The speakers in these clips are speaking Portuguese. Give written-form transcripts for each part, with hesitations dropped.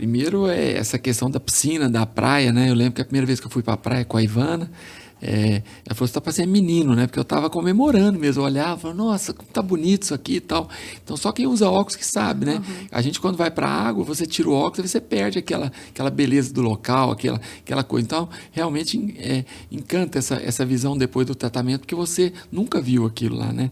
Primeiro é essa questão da piscina, da praia, né? Eu lembro que a primeira vez que eu fui para a praia com a Ivana, ela falou, você tá parecendo menino, né? Porque eu tava comemorando mesmo, eu olhava, falava, nossa, como tá bonito isso aqui e tal. Então só quem usa óculos que sabe, né? Uhum. A gente quando vai para a água, você tira o óculos e você perde aquela beleza do local, aquela coisa. Então realmente encanta essa visão depois do tratamento, porque você nunca viu aquilo lá, né?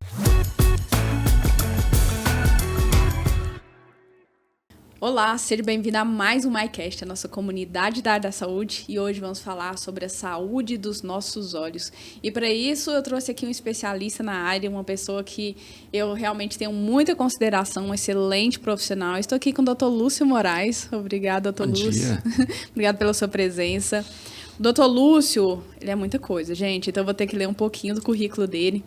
Olá, seja bem-vindo a mais um MyCast, a nossa comunidade da área da saúde, e hoje vamos falar sobre a saúde dos nossos olhos. E para isso eu trouxe aqui um especialista na área, uma pessoa que eu realmente tenho muita consideração, um excelente profissional. Estou aqui com o Dr. Lúcio Moraes. Obrigada, Dr. Bom Lúcio. dia. Obrigada pela sua presença. O Dr. Lúcio, ele é muita coisa, gente, então eu vou ter que ler um pouquinho do currículo dele.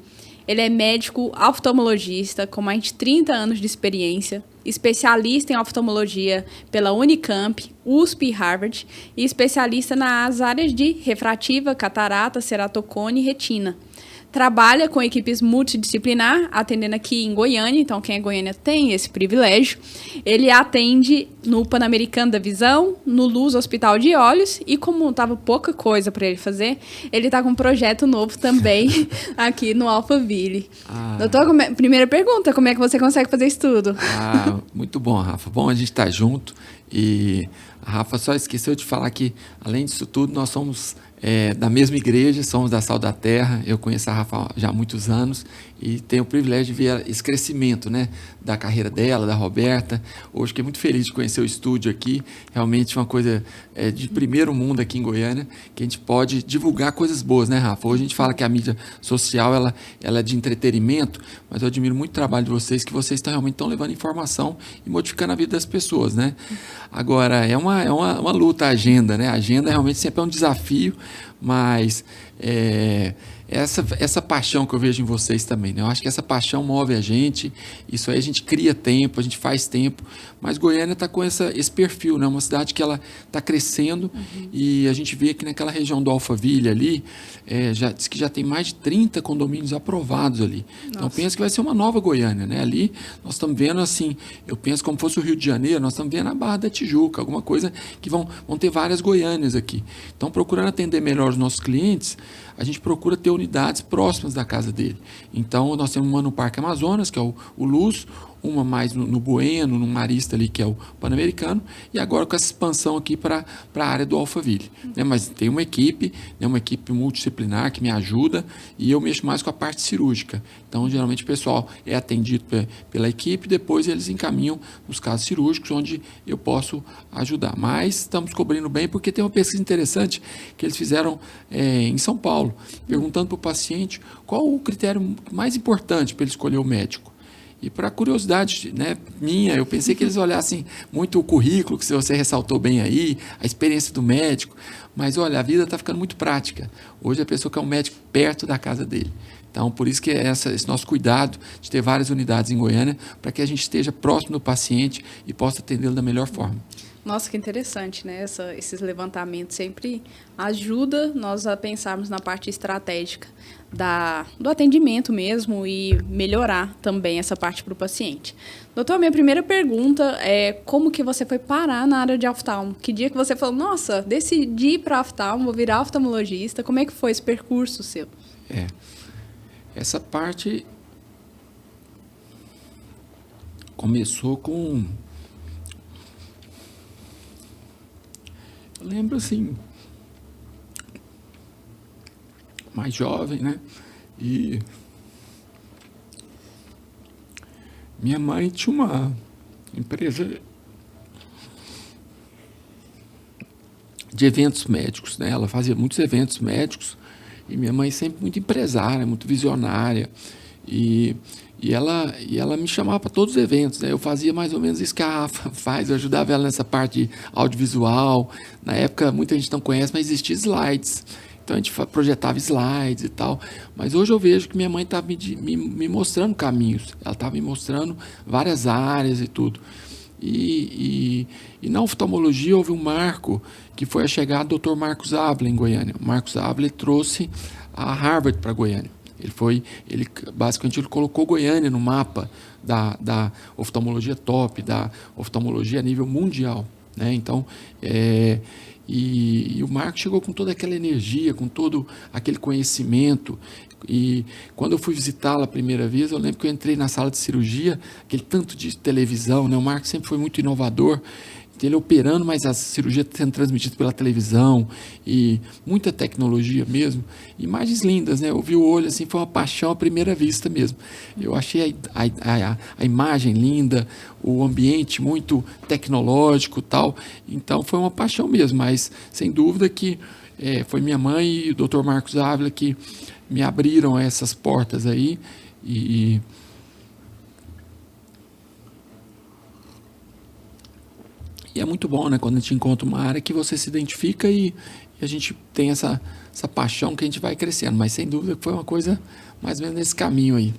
Ele é médico oftalmologista com mais de 30 anos de experiência, especialista em oftalmologia pela Unicamp, USP e Harvard, e especialista nas áreas de refrativa, catarata, ceratocone e retina. Trabalha com equipes multidisciplinar, atendendo aqui em Goiânia, então quem é Goiânia tem esse privilégio. Ele atende no Pan-Americano da Visão, no Luz Hospital de Olhos, e como estava pouca coisa para ele fazer, ele está com um projeto novo também aqui no Alphaville. Doutor, primeira pergunta, como é que você consegue fazer isso tudo? Muito bom, Rafa. Bom a gente estar junto. E a Rafa só esqueceu de falar que, além disso tudo, nós somos da mesma igreja, somos da Sal da Terra. Eu conheço a Rafa já há muitos anos e tenho o privilégio de ver esse crescimento, né, da carreira dela, da Roberta. Hoje fiquei muito feliz de conhecer o estúdio aqui. Realmente uma coisa de primeiro mundo aqui em Goiânia, que a gente pode divulgar coisas boas, né, Rafa? Hoje a gente fala que a mídia social ela é de entretenimento, mas eu admiro muito o trabalho de vocês, que vocês realmente estão levando informação e modificando a vida das pessoas, né? Agora, é uma luta a agenda, né? A agenda realmente sempre é um desafio, mas essa paixão que eu vejo em vocês também, né? Eu acho que essa paixão move a gente, isso aí a gente cria tempo, a gente faz tempo, mas Goiânia está com esse perfil, né? Uma cidade que ela está crescendo e a gente vê aqui naquela região do Alphaville ali, diz que já tem mais de 30 condomínios aprovados ali. Nossa. Então penso que vai ser uma nova Goiânia, né? Ali nós estamos vendo assim, eu penso como fosse o Rio de Janeiro, nós estamos vendo a Barra da Tijuca, alguma coisa que vão ter várias Goiânias aqui. Então procurando atender melhor os nossos clientes, a gente procura ter unidades próximas da casa dele. Então, nós temos uma no Parque Amazonas, que é o Luz, uma mais no Bueno, no Marista ali, que é o Pan-Americano, e agora com essa expansão aqui para a área do Alphaville. Né? Mas tem uma equipe multidisciplinar que me ajuda e eu mexo mais com a parte cirúrgica. Então, geralmente o pessoal é atendido pela equipe, depois eles encaminham os casos cirúrgicos, onde eu posso ajudar. Mas estamos cobrindo bem, porque tem uma pesquisa interessante que eles fizeram em São Paulo, perguntando para o paciente qual o critério mais importante para ele escolher o médico. E para curiosidade, né, minha, eu pensei que eles olhassem muito o currículo, que você ressaltou bem aí, a experiência do médico, mas olha, a vida está ficando muito prática. Hoje a pessoa quer um médico perto da casa dele. Então, por isso que esse nosso cuidado de ter várias unidades em Goiânia, para que a gente esteja próximo do paciente e possa atendê-lo da melhor forma. Nossa, que interessante, né? Esses levantamentos sempre ajudam nós a pensarmos na parte estratégica do atendimento mesmo e melhorar também essa parte para o paciente. Doutor, minha primeira pergunta é como que você foi parar na área de oftalmo? Que dia que você falou, nossa, decidi ir para oftalmo, vou virar oftalmologista. Como é que foi esse percurso seu? Essa parte começou com... Eu lembro assim, mais jovem, né? E minha mãe tinha uma empresa de eventos médicos, né? Ela fazia muitos eventos médicos e minha mãe sempre muito empresária, muito visionária. E ela me chamava para todos os eventos, né? Eu fazia mais ou menos isso que a Rafa faz, eu ajudava ela nessa parte audiovisual. Na época, muita gente não conhece, mas existia slides. Então, a gente projetava slides e tal. Mas hoje eu vejo que minha mãe estava me mostrando caminhos. Ela estava me mostrando várias áreas e tudo. E na oftalmologia houve um marco, que foi a chegada do Dr. Marcos Ávila em Goiânia. O Marcos Ávila trouxe a Harvard para Goiânia. Basicamente ele colocou Goiânia no mapa da oftalmologia top, da oftalmologia a nível mundial. né? Então, e o Marcos chegou com toda aquela energia, com todo aquele conhecimento. E quando eu fui visitá-la a primeira vez, eu lembro que eu entrei na sala de cirurgia, aquele tanto de televisão, né? O Marcos sempre foi muito inovador, ele operando, mas a cirurgia sendo transmitida pela televisão, e muita tecnologia mesmo, imagens lindas, né? Eu vi o olho assim, foi uma paixão à primeira vista mesmo. Eu achei a imagem linda, o ambiente muito tecnológico e tal, então foi uma paixão mesmo, mas sem dúvida que foi minha mãe e o Dr. Marcos Ávila que me abriram essas portas aí, e é muito bom, né, quando a gente encontra uma área que você se identifica e a gente tem essa paixão que a gente vai crescendo. Mas, sem dúvida, foi uma coisa mais ou menos nesse caminho aí.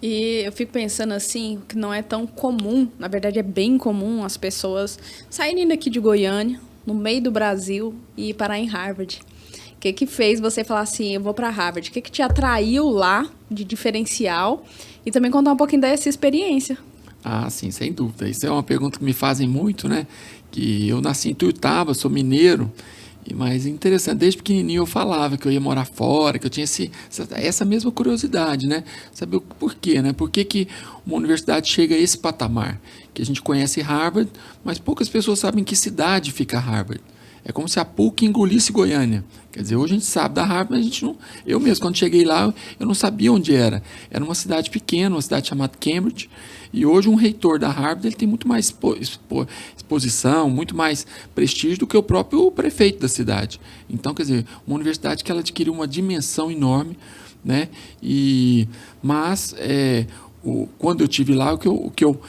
E eu fico pensando assim, que não é tão comum, na verdade é bem comum as pessoas saírem daqui de Goiânia, no meio do Brasil, e parar em Harvard. O que fez você falar assim, eu vou para Harvard? O que te atraiu lá de diferencial? E também contar um pouquinho dessa experiência. Ah, sim, sem dúvida. Isso é uma pergunta que me fazem muito, né? Que eu nasci em Tuiutaba, sou mineiro, mas interessante, desde pequenininho eu falava que eu ia morar fora, que eu tinha essa mesma curiosidade, né? Saber o porquê, né? Por que uma universidade chega a esse patamar? Que a gente conhece Harvard, mas poucas pessoas sabem em que cidade fica Harvard. É como se a PUC engolisse Goiânia. Quer dizer, hoje a gente sabe da Harvard, mas a gente não... Eu mesmo, quando cheguei lá, eu não sabia onde era. Era uma cidade pequena, uma cidade chamada Cambridge, e hoje um reitor da Harvard ele tem muito mais exposição, muito mais prestígio do que o próprio prefeito da cidade. Então, quer dizer, uma universidade que ela adquiriu uma dimensão enorme, né? Mas quando eu estive lá, o que eu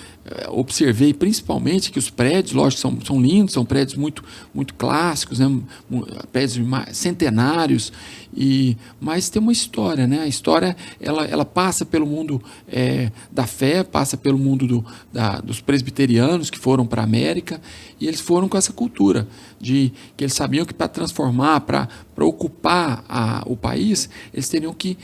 observei principalmente que os prédios, lógico, são lindos, são prédios muito, muito clássicos, né? Prédios centenários, mas tem uma história, né? A história ela passa pelo mundo da fé, passa pelo mundo dos presbiterianos que foram para a América, e eles foram com essa cultura de que eles sabiam que para transformar, para ocupar o país, eles teriam que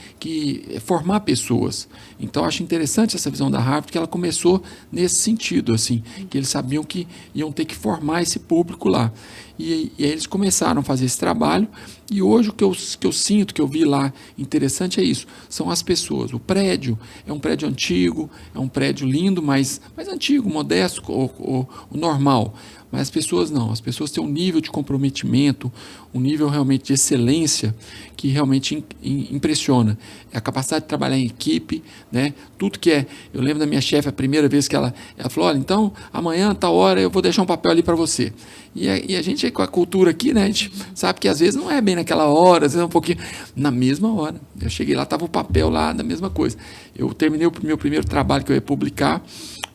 formar pessoas. Então, eu acho interessante essa visão da Harvard, que ela começou nesse sentido, assim, que eles sabiam que iam ter que formar esse público lá. E aí eles começaram a fazer esse trabalho, e hoje o que eu sinto, que eu vi lá interessante é isso, são as pessoas. O prédio é um prédio antigo, é um prédio lindo, mas antigo, modesto, o normal. Mas as pessoas não, as pessoas têm um nível de comprometimento, um nível realmente de excelência que realmente impressiona. É a capacidade de trabalhar em equipe, né? Tudo que eu lembro da minha chefe, a primeira vez que ela falou, olha, então amanhã, tal hora, eu vou deixar um papel ali para você. E a gente, com a cultura aqui, né, a gente sabe que às vezes não é bem naquela hora, às vezes é um pouquinho, na mesma hora. Eu cheguei lá, estava o papel lá, da mesma coisa. Eu terminei o meu primeiro trabalho que eu ia publicar,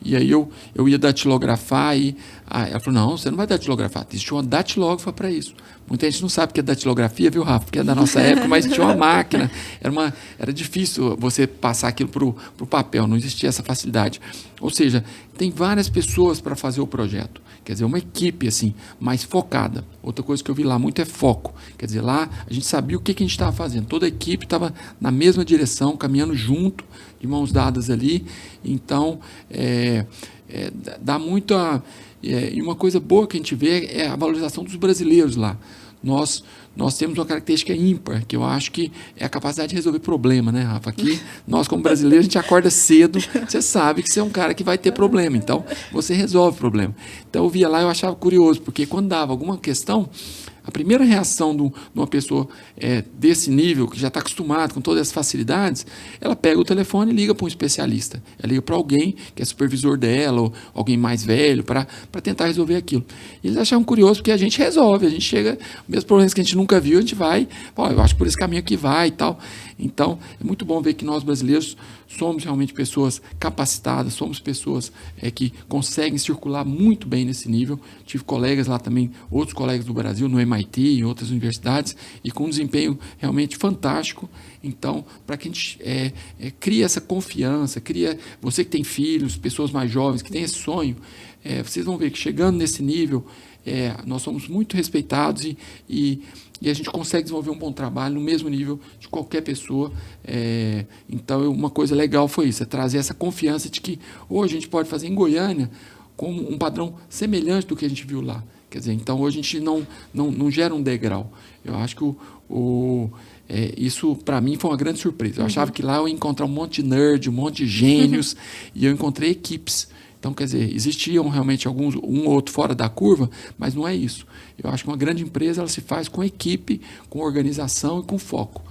e aí eu ia datilografar, e ela falou, não, você não vai datilografar, existe uma datilógrafa para isso. Muita gente não sabe o que é datilografia, viu, Rafa? Porque é da nossa época, mas tinha uma máquina, era difícil você passar aquilo para o papel, não existia essa facilidade. Ou seja, tem várias pessoas para fazer o projeto. Quer dizer, uma equipe assim, mais focada. Outra coisa que eu vi lá muito é foco. Quer dizer, lá a gente sabia o que a gente estava fazendo. Toda a equipe estava na mesma direção, caminhando junto, de mãos dadas ali. Então, dá muito e uma coisa boa que a gente vê é a valorização dos brasileiros lá. Nós temos uma característica ímpar, que eu acho que é a capacidade de resolver problema, né, Rafa? Aqui, nós como brasileiros, a gente acorda cedo, você sabe que você é um cara que vai ter problema, então você resolve o problema. Então eu via lá e eu achava curioso, porque quando dava alguma questão, a primeira reação de uma pessoa desse nível, que já está acostumada com todas as facilidades, ela pega o telefone e liga para um especialista. Ela liga para alguém que é supervisor dela, ou alguém mais velho, para tentar resolver aquilo. E eles achavam curioso, porque a gente resolve, a gente chega, mesmo problemas que a gente nunca viu, a gente vai, eu acho que por esse caminho aqui vai e tal. Então, é muito bom ver que nós brasileiros somos realmente pessoas capacitadas, somos pessoas que conseguem circular muito bem nesse nível. Tive colegas lá também, outros colegas do Brasil, no MIT, em outras universidades, e com um desempenho realmente fantástico. Então, para que a gente crie essa confiança, você que tem filhos, pessoas mais jovens, que têm esse sonho, vocês vão ver que chegando nesse nível, nós somos muito respeitados e a gente consegue desenvolver um bom trabalho no mesmo nível de qualquer pessoa. Então, uma coisa legal foi isso, trazer essa confiança de que hoje a gente pode fazer em Goiânia como um padrão semelhante do que a gente viu lá. Quer dizer, então hoje a gente não gera um degrau. Eu acho que isso, para mim, foi uma grande surpresa. Eu achava que lá eu ia encontrar um monte de nerd, um monte de gênios, e eu encontrei equipes. Então, quer dizer, existiam realmente alguns, um ou outro fora da curva, mas não é isso. Eu acho que uma grande empresa ela se faz com equipe, com organização e com foco.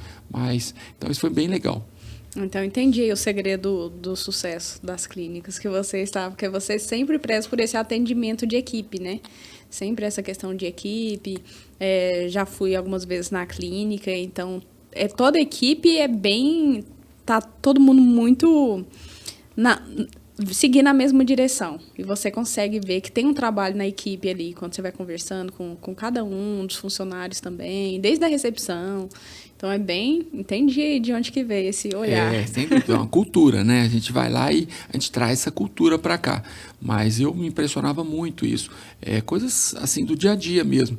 Então, isso foi bem legal. Então, entendi o segredo do sucesso das clínicas que você está, porque você sempre preza por esse atendimento de equipe, né? Sempre essa questão de equipe. Já fui algumas vezes na clínica, então, toda a equipe tá todo mundo muito seguir na mesma direção. E você consegue ver que tem um trabalho na equipe ali, quando você vai conversando com cada um dos funcionários também, desde a recepção. Então, entendi de onde que veio esse olhar. Sem dúvida, é uma cultura, né? A gente vai lá e a gente traz essa cultura para cá. Mas eu me impressionava muito isso. Coisas assim do dia a dia mesmo.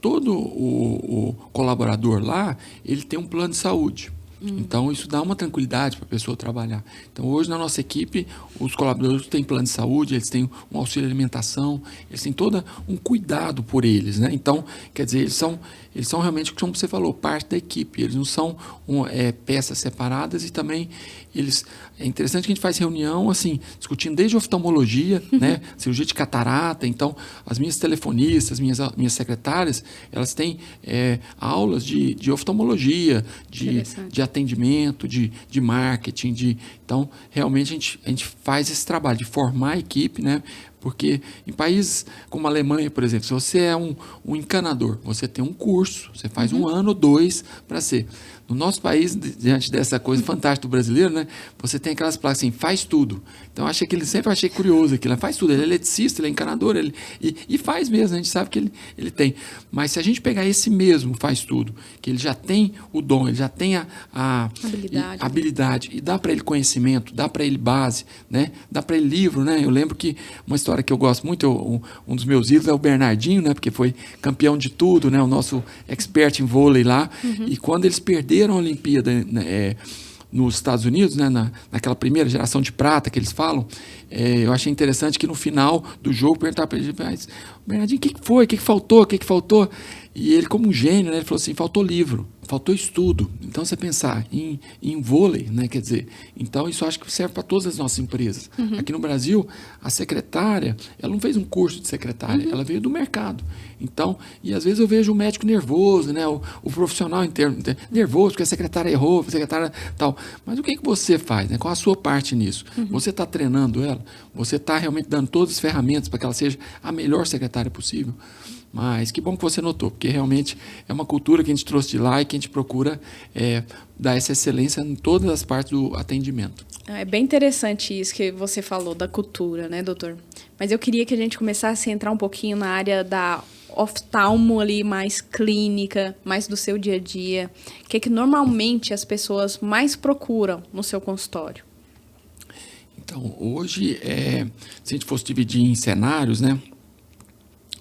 Todo o colaborador lá, ele tem um plano de saúde. Então, isso dá uma tranquilidade para a pessoa trabalhar. Então, hoje, na nossa equipe, os colaboradores têm plano de saúde, eles têm um auxílio de alimentação, eles têm todo um cuidado por eles, né? Então, quer dizer, eles são realmente, como você falou, parte da equipe. Eles não são peças separadas e também é interessante que a gente faz reunião, assim, discutindo desde oftalmologia, né? Cirurgia de catarata. Então, as minhas telefonistas, minhas secretárias, elas têm aulas de oftalmologia, de atendimento, de marketing. Então, realmente, a gente faz esse trabalho de formar a equipe, né? Porque em países como a Alemanha, por exemplo, se você é um encanador, você tem um curso, você faz 1 ano ou 2 para ser. No nosso país, diante dessa coisa fantástica do brasileiro, né, você tem aquelas placas assim, faz tudo. Então, sempre achei curioso aquilo. Faz tudo, ele é eletricista, ele é encanador, e faz mesmo, a gente sabe que ele tem. Mas se a gente pegar esse mesmo, faz tudo, que ele já tem o dom, ele já tem a habilidade, e dá para ele conhecimento, dá para ele base, né, dá para ele livro, né? Eu lembro que uma história que eu gosto muito, um dos meus ídolos é o Bernardinho, né, porque foi campeão de tudo, né, o nosso expert em vôlei lá, e quando eles perderam a Olimpíada, né, nos Estados Unidos, né, naquela primeira geração de prata que eles falam, eu achei interessante que no final do jogo perguntaram para ele, mas, Bernardinho, o que foi? O que faltou? O que faltou? E ele, como um gênio, né, ele falou assim, faltou livro, faltou estudo. Então, você pensar em vôlei, né, quer dizer, então isso eu acho que serve para todas as nossas empresas. Aqui no Brasil, a secretária, ela não fez um curso de secretária, ela veio do mercado. Então, e às vezes eu vejo o médico nervoso, né, o profissional nervoso, porque a secretária errou, a secretária tal. Mas o que você faz, né? Qual a sua parte nisso? Você está treinando ela? Você está realmente dando todas as ferramentas para que ela seja a melhor secretária possível? Mas que bom que você notou, porque realmente é uma cultura que a gente trouxe de lá e que a gente procura dar essa excelência em todas as partes do atendimento. É bem interessante isso que você falou da cultura, né, doutor? Mas eu queria que a gente começasse a entrar um pouquinho na área da oftalmo ali, mais clínica, mais do seu dia a dia. O que normalmente as pessoas mais procuram no seu consultório? Então, hoje, se a gente fosse dividir em cenários, né?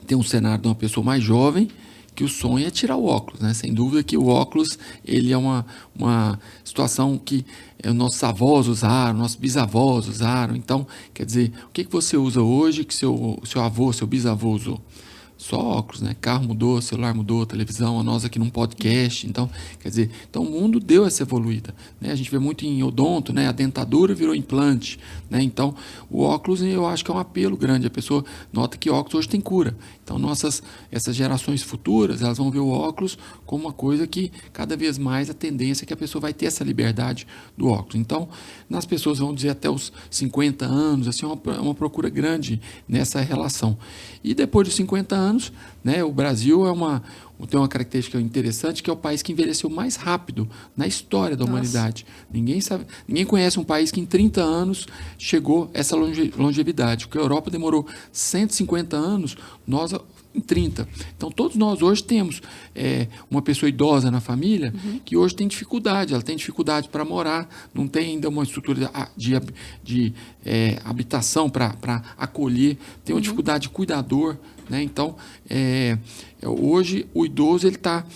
Tem um cenário de uma pessoa mais jovem que o sonho é tirar o óculos, né? Sem dúvida que o óculos ele é uma situação que nossos avós usaram, nossos bisavós usaram. Então, quer dizer, o que você usa hoje que seu avô, seu bisavô usou? Só óculos, né? Carro mudou, celular mudou, televisão, nós aqui num podcast. Então, quer dizer, o mundo deu essa evoluída, né? A gente vê muito em odonto, né? A dentadura virou implante, né? Então, o óculos eu acho que é um apelo grande. A pessoa nota que óculos hoje tem cura. Então, essas gerações futuras, elas vão ver o óculos como uma coisa que cada vez mais a tendência é que a pessoa vai ter essa liberdade do óculos. Então, nas pessoas vão dizer até os 50 anos, assim, uma procura grande nessa relação. E depois dos 50 anos, né, o Brasil tem uma característica interessante, que é o país que envelheceu mais rápido na história da humanidade. Ninguém conhece um país que em 30 anos chegou essa longevidade, porque a Europa demorou 150 anos, nós em 30. Então, todos nós hoje temos uma pessoa idosa na família que hoje tem dificuldade, ela tem dificuldade para morar, não tem ainda uma estrutura de habitação para acolher, tem uma dificuldade de cuidador, né? Então, hoje o idoso está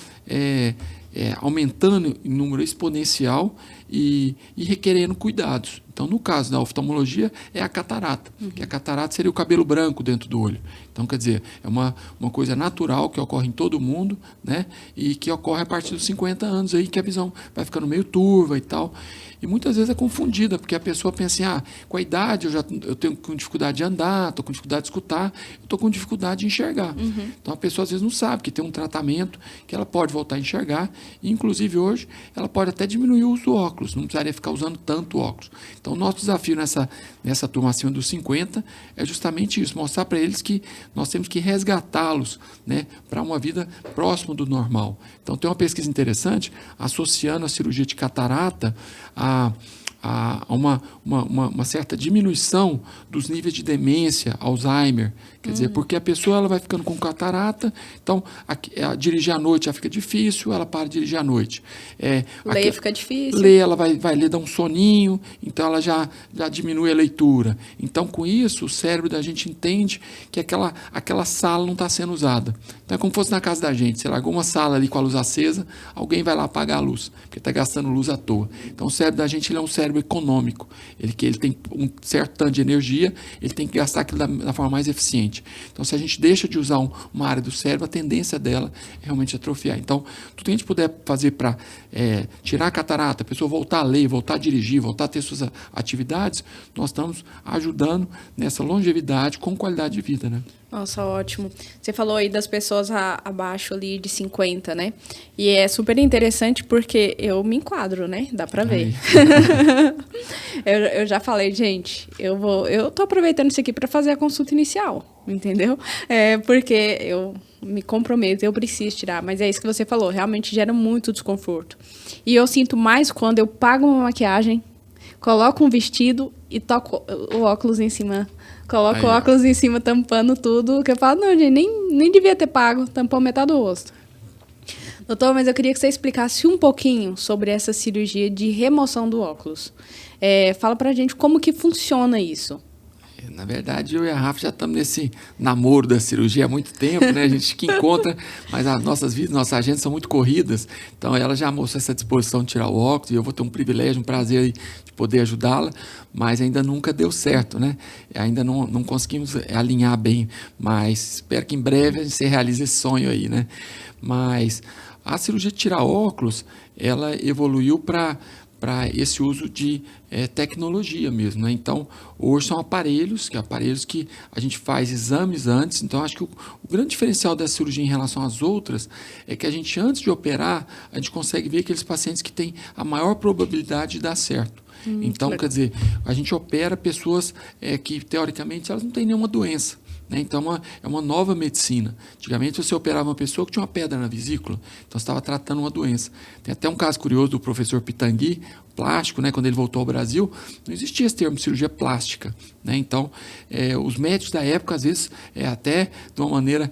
aumentando em número exponencial e requerendo cuidados. Então, no caso da oftalmologia, é a catarata, que a catarata seria o cabelo branco dentro do olho. Então, quer dizer, é uma coisa natural que ocorre em todo mundo, né? E que ocorre a partir dos 50 anos aí, que a visão vai ficando meio turva e tal. E muitas vezes é confundida, porque a pessoa pensa assim, com a idade eu tenho com dificuldade de andar, estou com dificuldade de escutar, eu estou com dificuldade de enxergar. Então a pessoa às vezes não sabe que tem um tratamento que ela pode voltar a enxergar, e inclusive hoje ela pode até diminuir o uso do óculos, não precisaria ficar usando tanto óculos. Então o nosso desafio nessa turma acima dos 50 é justamente isso, mostrar para eles que nós temos que resgatá-los, né, para uma vida próxima do normal. Então tem uma pesquisa interessante associando a cirurgia de catarata a uma certa diminuição dos níveis de demência, Alzheimer. Quer dizer, porque a pessoa ela vai ficando com catarata, então dirigir à noite já fica difícil, ela para de dirigir à noite. Ler fica difícil. Ler, ela vai ler, dar um soninho, então ela já diminui a leitura. Então, com isso, o cérebro da gente entende que aquela sala não está sendo usada. Então, é como se fosse na casa da gente. Você largou uma sala ali com a luz acesa, alguém vai lá apagar a luz, porque está gastando luz à toa. Então, o cérebro da gente ele é um cérebro econômico. Ele tem um certo tanto de energia, ele tem que gastar aquilo da forma mais eficiente. Então, se a gente deixa de usar uma área do cérebro, a tendência dela é realmente atrofiar. Então, tudo que a gente puder fazer para tirar a catarata, a pessoa voltar a ler, voltar a dirigir, voltar a ter suas atividades, nós estamos ajudando nessa longevidade com qualidade de vida, né? Nossa, ótimo. Você falou aí das pessoas abaixo ali de 50, né? E é super interessante porque eu me enquadro, né? Dá pra ver. Eu já falei, gente, eu tô aproveitando isso aqui para fazer a consulta inicial, entendeu? Porque eu me comprometo, eu preciso tirar, mas é isso que você falou, realmente gera muito desconforto. E eu sinto mais quando eu pago uma maquiagem, coloco um vestido e toco o óculos em cima. Coloco o óculos em cima, tampando tudo, que eu falo, não, gente, nem devia ter pago, tampou metade do rosto. Doutor, mas eu queria que você explicasse um pouquinho sobre essa cirurgia de remoção do óculos. Fala pra gente como que funciona isso. Na verdade, eu e a Rafa já estamos nesse namoro da cirurgia há muito tempo, né? A gente que encontra, mas as nossas vidas, nossas agendas são muito corridas. Então, ela já mostrou essa disposição de tirar o óculos e eu vou ter um privilégio, um prazer de poder ajudá-la, mas ainda nunca deu certo, né? Ainda não conseguimos alinhar bem, mas espero que em breve a gente realize esse sonho aí, né? Mas a cirurgia de tirar óculos, ela evoluiu para esse uso de tecnologia mesmo, né? Então, hoje são aparelhos que a gente faz exames antes. Então, acho que o grande diferencial dessa cirurgia em relação às outras é que a gente, antes de operar, a gente consegue ver aqueles pacientes que têm a maior probabilidade de dar certo. Então, quer dizer, a gente opera pessoas que, teoricamente, elas não têm nenhuma doença. Então, é uma nova medicina. Antigamente, você operava uma pessoa que tinha uma pedra na vesícula, então você estava tratando uma doença. Tem até um caso curioso do professor Pitangui, plástico, né? Quando ele voltou ao Brasil, não existia esse termo de cirurgia plástica, né? Então, os médicos da época, às vezes, até de uma maneira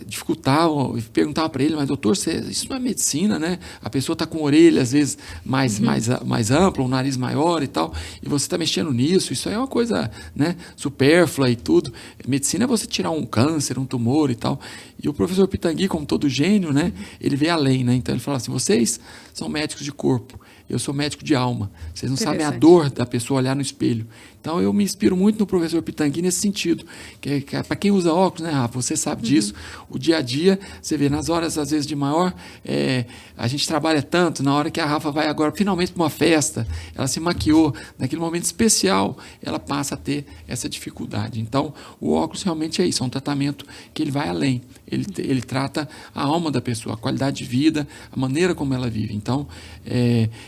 dificultavam, perguntavam para ele, mas doutor, isso não é medicina, né? A pessoa está com a orelha, às vezes, mais ampla, um nariz maior e tal, e você está mexendo nisso, isso aí é uma coisa, né, supérflua e tudo. Medicina é você tirar um câncer, um tumor e tal. E o professor Pitangui, como todo gênio, né, ele vê além, né? Então ele fala assim, vocês são médicos de corpo, eu sou médico de alma. Vocês não sabem a dor da pessoa olhar no espelho. Então, eu me inspiro muito no professor Pitangui nesse sentido. Que para quem usa óculos, né, Rafa, você sabe disso. O dia a dia, você vê, nas horas, às vezes, de maior... a gente trabalha tanto, na hora que a Rafa vai agora, finalmente, para uma festa, ela se maquiou, naquele momento especial, ela passa a ter essa dificuldade. Então, o óculos realmente é isso, é um tratamento que ele vai além. Ele trata a alma da pessoa, a qualidade de vida, a maneira como ela vive. Então,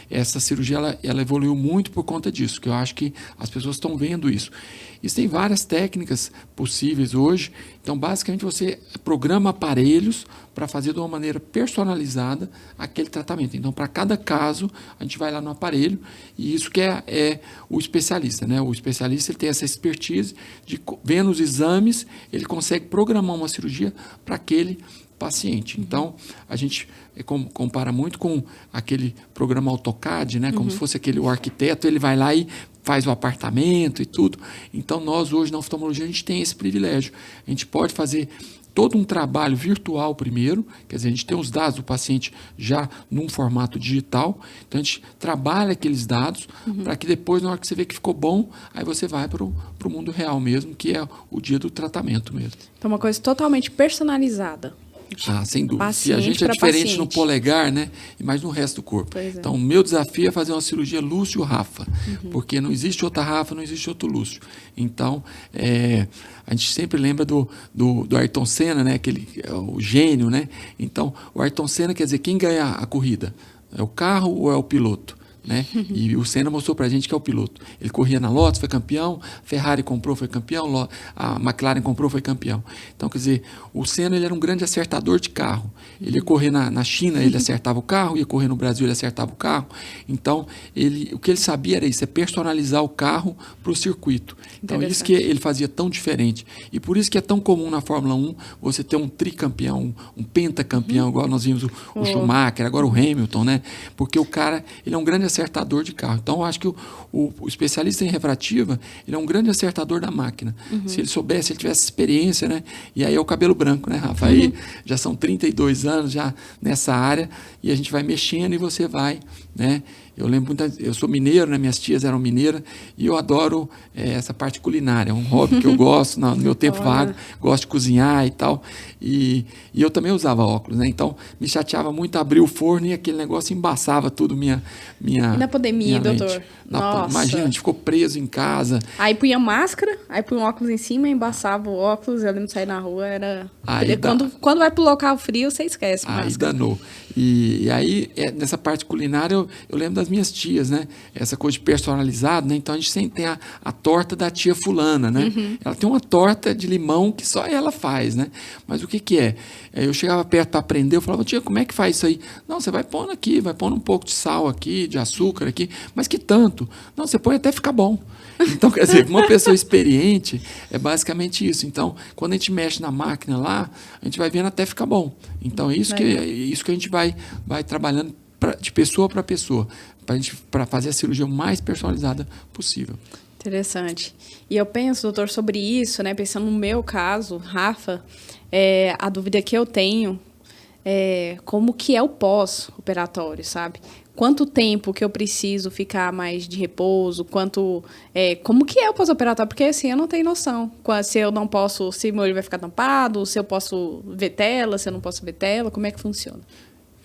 essa cirurgia ela evoluiu muito por conta disso, que eu acho que as pessoas estão vendo isso. Existem várias técnicas possíveis hoje. Então, basicamente, você programa aparelhos para fazer de uma maneira personalizada aquele tratamento. Então, para cada caso, a gente vai lá no aparelho e isso que é o especialista, né? O especialista ele tem essa expertise de, vendo os exames, ele consegue programar uma cirurgia para aquele paciente. Então, a gente compara muito com aquele programa AutoCAD, né? Como se fosse o arquiteto, ele vai lá e faz o apartamento e tudo. Então, nós hoje na oftalmologia a gente tem esse privilégio. A gente pode fazer todo um trabalho virtual primeiro, quer dizer, a gente tem os dados do paciente já num formato digital, então a gente trabalha aqueles dados para que depois, na hora que você vê que ficou bom, aí você vai para o mundo real mesmo, que é o dia do tratamento mesmo. Então, uma coisa totalmente personalizada. Sem dúvida. Paciente Se a gente é diferente paciente. no polegar, né? E mais no resto do corpo. Pois é. Então, o meu desafio é fazer uma cirurgia Lúcio-Rafa, porque não existe outra Rafa, não existe outro Lúcio. Então, a gente sempre lembra do Ayrton Senna, né? O gênio, né? Então, o Ayrton Senna quer dizer, quem ganha a corrida? É o carro ou é o piloto? Né? E o Senna mostrou pra gente que é o piloto. Ele corria na Lotus, foi campeão, Ferrari comprou, foi campeão, a McLaren comprou, foi campeão. Então, quer dizer, o Senna ele era um grande acertador de carro. Ele ia correr na China, ele acertava o carro, ia correr no Brasil, ele acertava o carro. Então, o que ele sabia era isso, é personalizar o carro para o circuito. Então, isso que ele fazia tão diferente. E por isso que é tão comum na Fórmula 1 você ter um tricampeão, um pentacampeão, igual nós vimos o Schumacher, agora o Hamilton, né? Porque o cara, ele é um grande acertador de carro. Então, eu acho que o especialista em refrativa, ele é um grande acertador da máquina. Se ele soubesse, se ele tivesse experiência, né? E aí é o cabelo branco, né, Rafa? Aí já são 32 anos já nessa área e a gente vai mexendo e você vai, né? Eu lembro muito, eu sou mineiro, né? Minhas tias eram mineiras e eu adoro essa parte culinária. É um hobby que eu gosto no meu tempo vago, gosto de cozinhar e tal. E eu também usava óculos, né? Então, me chateava muito abrir o forno e aquele negócio embaçava tudo minha E na pandemia, minha doutor? Nossa. Imagina, a gente ficou preso em casa. Aí punha máscara, aí punha um óculos em cima, embaçava o óculos, eu lembro de sair na rua, era... Quando vai pro local frio, você esquece Aí máscara. danou. E aí, nessa parte culinária, eu lembro das minhas tias, né? Essa coisa de personalizado, né? Então, a gente sempre tem a torta da tia fulana, né? Ela tem uma torta de limão que só ela faz, né? Mas o que é? Eu chegava perto para aprender, eu falava, tia, como é que faz isso aí? Não, você vai pondo aqui, vai pondo um pouco de sal aqui, de açúcar aqui, mas que tanto? Não, você põe até ficar bom. Então, quer dizer, uma pessoa experiente é basicamente isso. Então, quando a gente mexe na máquina lá, a gente vai vendo até ficar bom. Então, é isso que a gente vai trabalhando de pessoa para pessoa, para fazer a cirurgia o mais personalizada possível. Interessante. E eu penso, doutor, sobre isso, né? Pensando no meu caso, Rafa, a dúvida que eu tenho é como que é o pós-operatório, sabe? Quanto tempo que eu preciso ficar mais de repouso, como que é o pós-operatório? Porque assim, eu não tenho noção. Se eu não posso, se meu olho vai ficar tampado, se eu posso ver tela, se eu não posso ver tela, como é que funciona?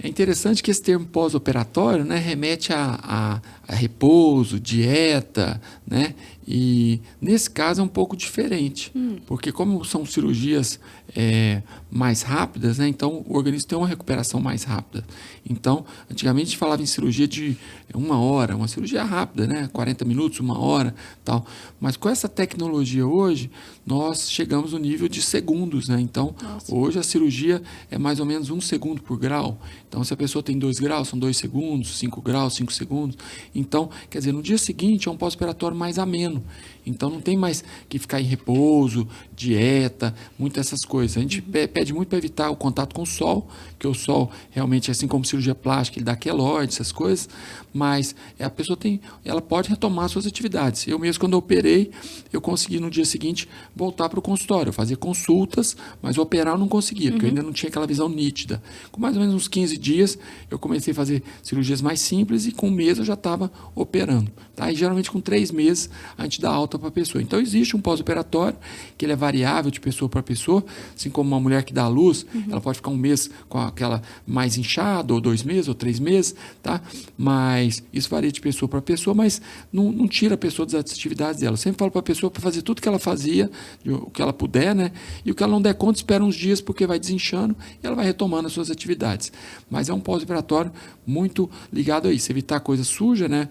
É interessante que esse termo pós-operatório, né, remete a repouso, dieta, né? E nesse caso é um pouco diferente, porque como são cirurgias mais rápidas, né, então o organismo tem uma recuperação mais rápida. Então, antigamente a gente falava em cirurgia de 1 hora, uma cirurgia rápida, né, 40 minutos, 1 hora, tal. Mas com essa tecnologia hoje, nós chegamos no nível de segundos, né? Então, hoje a cirurgia é mais ou menos 1 segundo por grau. Então, se a pessoa tem 2 graus, são 2 segundos, 5 graus, 5 segundos. Então, quer dizer, no dia seguinte é um pós-operatório mais ameno. Então, não tem mais que ficar em repouso, dieta, muitas essas coisas. A gente pede muito para evitar o contato com o sol, porque o sol realmente, assim como cirurgia plástica, ele dá queloide, essas coisas, mas a pessoa ela pode retomar suas atividades. Eu mesmo, quando eu operei, eu consegui no dia seguinte voltar para o consultório, eu fazia consultas, mas operar eu não conseguia, porque eu ainda não tinha aquela visão nítida. Com mais ou menos uns 15 dias, eu comecei a fazer cirurgias mais simples e com 1 mês eu já estava operando. Tá? E geralmente com 3 meses a gente dá alta para a pessoa. Então existe um pós-operatório, que ele é variável de pessoa para pessoa, assim como uma mulher que dá à luz, ela pode ficar 1 mês com aquela mais inchada, ou 2 meses, ou 3 meses, tá? Mas isso varia de pessoa para pessoa, mas não tira a pessoa das atividades dela. Eu sempre falo para a pessoa para fazer tudo que ela fazia, o que ela puder, né? E o que ela não der conta, espera uns dias, porque vai desinchando e ela vai retomando as suas atividades. Mas é um pós-operatório muito ligado a isso, evitar coisa suja, né?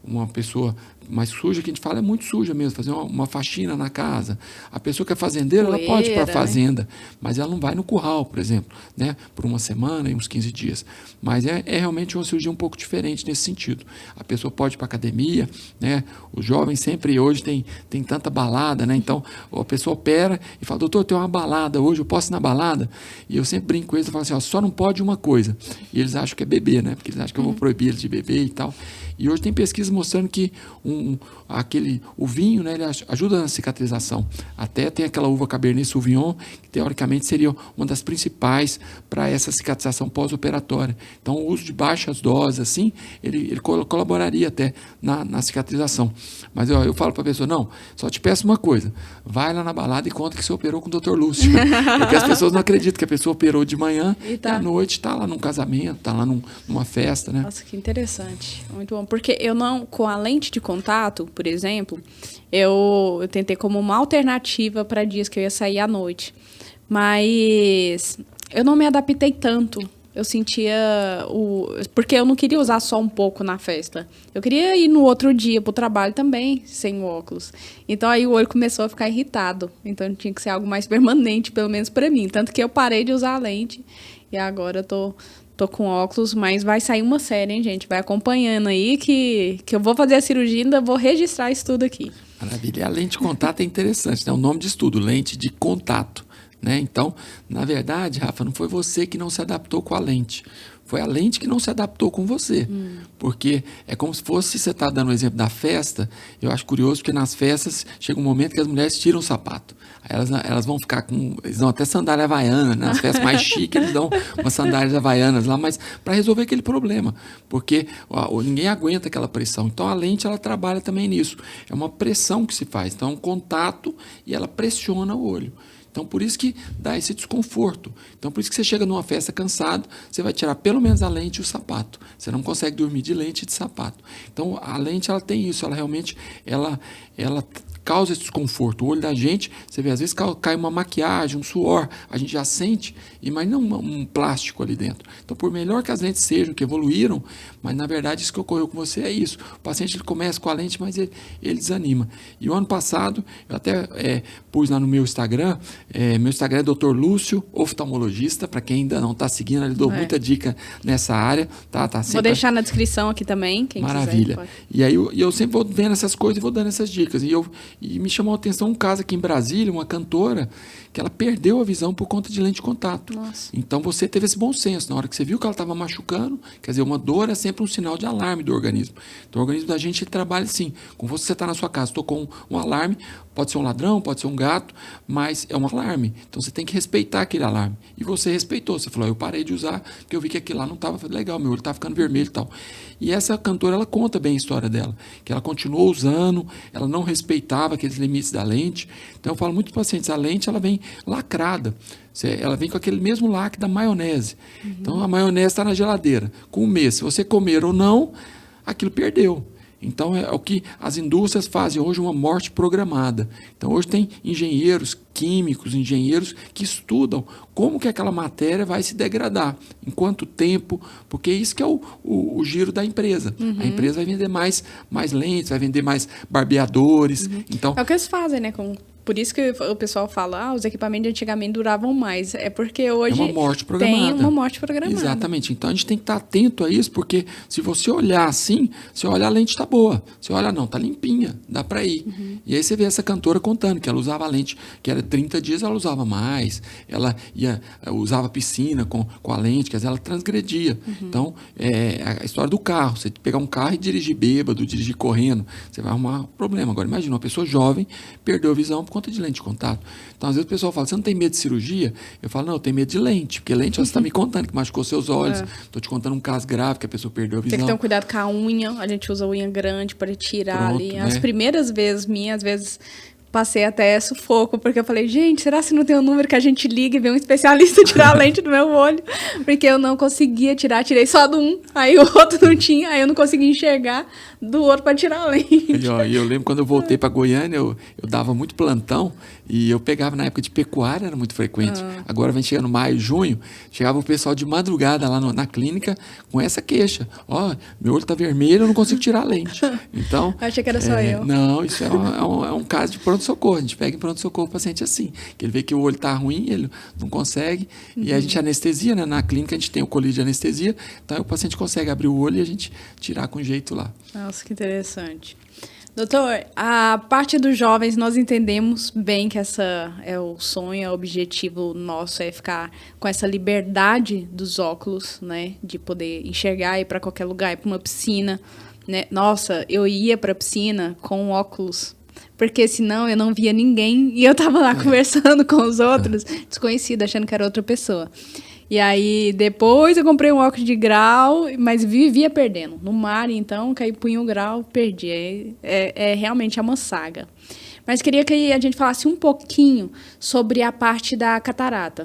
Uma pessoa mais suja, que a gente fala é muito suja mesmo, fazer uma faxina na casa. A pessoa que é fazendeira, ela pode ir para a fazenda, mas ela não vai no curral, por exemplo, né? Por 1 semana e uns 15 dias. Mas é realmente uma cirurgia um pouco diferente nesse sentido. A pessoa pode ir para a academia, né? Os jovens sempre hoje tem tanta balada, né? Então, a pessoa opera e fala, doutor, eu tenho uma balada hoje, eu posso ir na balada? E eu sempre brinco com eles e falo assim, ó, só não pode uma coisa. E eles acham que é beber, né? Porque eles acham que eu vou proibir eles de beber e tal. E hoje tem pesquisas mostrando que um o vinho, né, ele ajuda na cicatrização. Até tem aquela uva Cabernet Sauvignon, que teoricamente seria uma das principais para essa cicatrização pós-operatória. Então, o uso de baixas doses, assim, ele colaboraria até na cicatrização. Mas eu falo para a pessoa, não, só te peço uma coisa, vai lá na balada e conta que você operou com o Dr. Lúcio. Porque as pessoas não acreditam que a pessoa operou de manhã e à noite está lá num casamento, está lá numa festa, né? Nossa, que interessante. Muito bom. Porque eu não, com a lente de contato, por exemplo, eu tentei como uma alternativa para dias que eu ia sair à noite. Mas eu não me adaptei tanto. Eu sentia porque eu não queria usar só um pouco na festa. Eu queria ir no outro dia pro trabalho também, sem óculos. Então, aí o olho começou a ficar irritado. Então, tinha que ser algo mais permanente, pelo menos para mim. Tanto que eu parei de usar a lente. E agora eu tô com óculos, mas vai sair uma série, hein, gente? Vai acompanhando aí que eu vou fazer a cirurgia e ainda vou registrar isso tudo aqui. Maravilha. A lente de contato é interessante, né? O nome de estudo, lente de contato. Né? Então, na verdade, Rafa, não foi você que não se adaptou com a lente. Foi a lente que não se adaptou com você. Porque é como se fosse, você está dando o exemplo da festa, eu acho curioso porque nas festas chega um momento que as mulheres tiram o sapato. Aí elas vão ficar eles dão até sandália havaiana, né? Nas festas mais chiques eles dão umas sandálias havaianas lá, mas para resolver aquele problema. Porque ninguém aguenta aquela pressão. Então a lente ela trabalha também nisso. É uma pressão que se faz. Então é um contato e ela pressiona o olho. Então, por isso que dá esse desconforto. Então, por isso que você chega numa festa cansado, você vai tirar pelo menos a lente e o sapato. Você não consegue dormir de lente e de sapato. Então, a lente, ela tem isso. Ela realmente, ela causa esse desconforto. O olho da gente, você vê, às vezes cai uma maquiagem, um suor, a gente já sente, mas não um plástico ali dentro. Então, por melhor que as lentes sejam, que evoluíram, mas na verdade isso que ocorreu com você é isso. O paciente ele começa com a lente, mas ele desanima. E o ano passado, eu até pus lá no meu Instagram é Dr. Lúcio, oftalmologista, para quem ainda não está seguindo, ele dou muita dica nessa área. Tá sempre... Vou deixar na descrição aqui também, quem Maravilha. quiser. E aí eu sempre vou vendo essas coisas e vou dando essas dicas. E me chamou a atenção um caso aqui em Brasília, uma cantora, que ela perdeu a visão por conta de lente de contato. Nossa. Então você teve esse bom senso. Na hora que você viu que ela estava machucando, quer dizer, uma dor é sempre um sinal de alarme do organismo. Então o organismo da gente ele trabalha assim. Como você está na sua casa, tocou um alarme, pode ser um ladrão, pode ser um gato, mas é um alarme. Então você tem que respeitar aquele alarme. E você respeitou. Você falou, eu parei de usar, porque eu vi que aquilo lá não estava legal, meu olho estava ficando vermelho e tal. E essa cantora, ela conta bem a história dela, que ela continuou usando, ela não respeitava aqueles limites da lente. Então eu falo muito para os pacientes, a lente ela vem lacrada. Ela vem com aquele mesmo lacre da maionese. Então a maionese está na geladeira. Com um mês, se você comer ou não, aquilo perdeu. Então é o que as indústrias fazem hoje, uma morte programada. Então hoje tem engenheiros químicos, engenheiros que estudam como que aquela matéria vai se degradar, em quanto tempo, porque isso que é o giro da empresa. A empresa vai vender mais lentes, vai vender mais barbeadores. Então, é o que eles fazem, né? Por isso que o pessoal fala, os equipamentos de antigamente duravam mais. É porque hoje é uma morte programada. Tem uma morte programada. Exatamente. Então a gente tem que estar atento a isso, porque se você olhar assim, você olha a lente está boa. Você olha, não, está limpinha, dá para ir. E aí você vê essa cantora contando que ela usava a lente, que era 30 dias, ela usava mais, ela usava piscina com a lente, quer dizer, ela transgredia. Então, a história do carro, você pegar um carro e dirigir bêbado, dirigir correndo, você vai arrumar problema. Agora, imagina, uma pessoa jovem perdeu a visão por conta de lente de contato. Então, às vezes o pessoal fala, você não tem medo de cirurgia? Eu falo, não, eu tenho medo de lente, porque lente você está me contando que machucou seus olhos, estou te contando um caso grave que a pessoa perdeu a visão. Tem que ter um cuidado com a unha, a gente usa unha grande para tirar. Pronto, ali. né? As primeiras vezes minhas, às vezes passei até sufoco, porque eu falei, gente, será que não tem um número que a gente liga e vê um especialista tirar a lente do meu olho? Porque eu não conseguia tirar, tirei só do um, aí o outro não tinha, aí eu não conseguia enxergar do outro para tirar a lente. E eu lembro quando eu voltei para Goiânia, eu dava muito plantão e eu pegava na época de pecuária, era muito frequente. Agora vem chegando maio, junho, chegava o pessoal de madrugada lá na clínica com essa queixa. Meu olho está vermelho, eu não consigo tirar a lente. Então, achei que era só eu. Não, isso é um caso de pronto-socorro. A gente pega em pronto-socorro o paciente assim, que ele vê que o olho está ruim, ele não consegue, e a gente anestesia, né? Na clínica a gente tem o colírio de anestesia, então aí o paciente consegue abrir o olho e a gente tirar com jeito lá. Nossa, que interessante. Doutor, a parte dos jovens, nós entendemos bem que essa é o sonho, o objetivo nosso é ficar com essa liberdade dos óculos, né? De poder enxergar, ir para qualquer lugar, ir para uma piscina, né? Nossa, eu ia pra piscina com óculos, porque senão eu não via ninguém e eu tava lá conversando com os outros, desconhecido, achando que era outra pessoa. E aí, depois eu comprei um óculos de grau, mas vivia perdendo. No mar, então, caí, punha um grau, perdi. Realmente é uma saga. Mas queria que a gente falasse um pouquinho sobre a parte da catarata.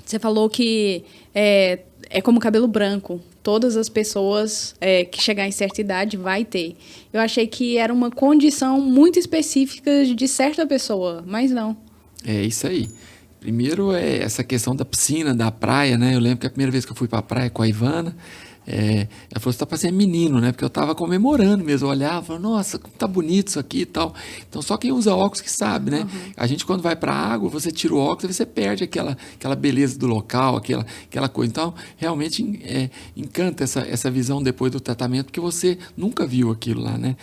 Você falou que é como cabelo branco. Todas as pessoas que chegar em certa idade vai ter. Eu achei que era uma condição muito específica de certa pessoa, mas não. É isso aí. Primeiro é essa questão da piscina, da praia, né? Eu lembro que a primeira vez que eu fui para a praia com a Ivana, ela falou, você tá parecendo menino, né? Porque eu tava comemorando mesmo, eu olhava, falava, nossa, como tá bonito isso aqui e tal. Então, só quem usa óculos que sabe, né? A gente, quando vai para a água, você tira o óculos, você perde aquela beleza do local, aquela coisa. Então, realmente encanta essa visão depois do tratamento, porque você nunca viu aquilo lá, né?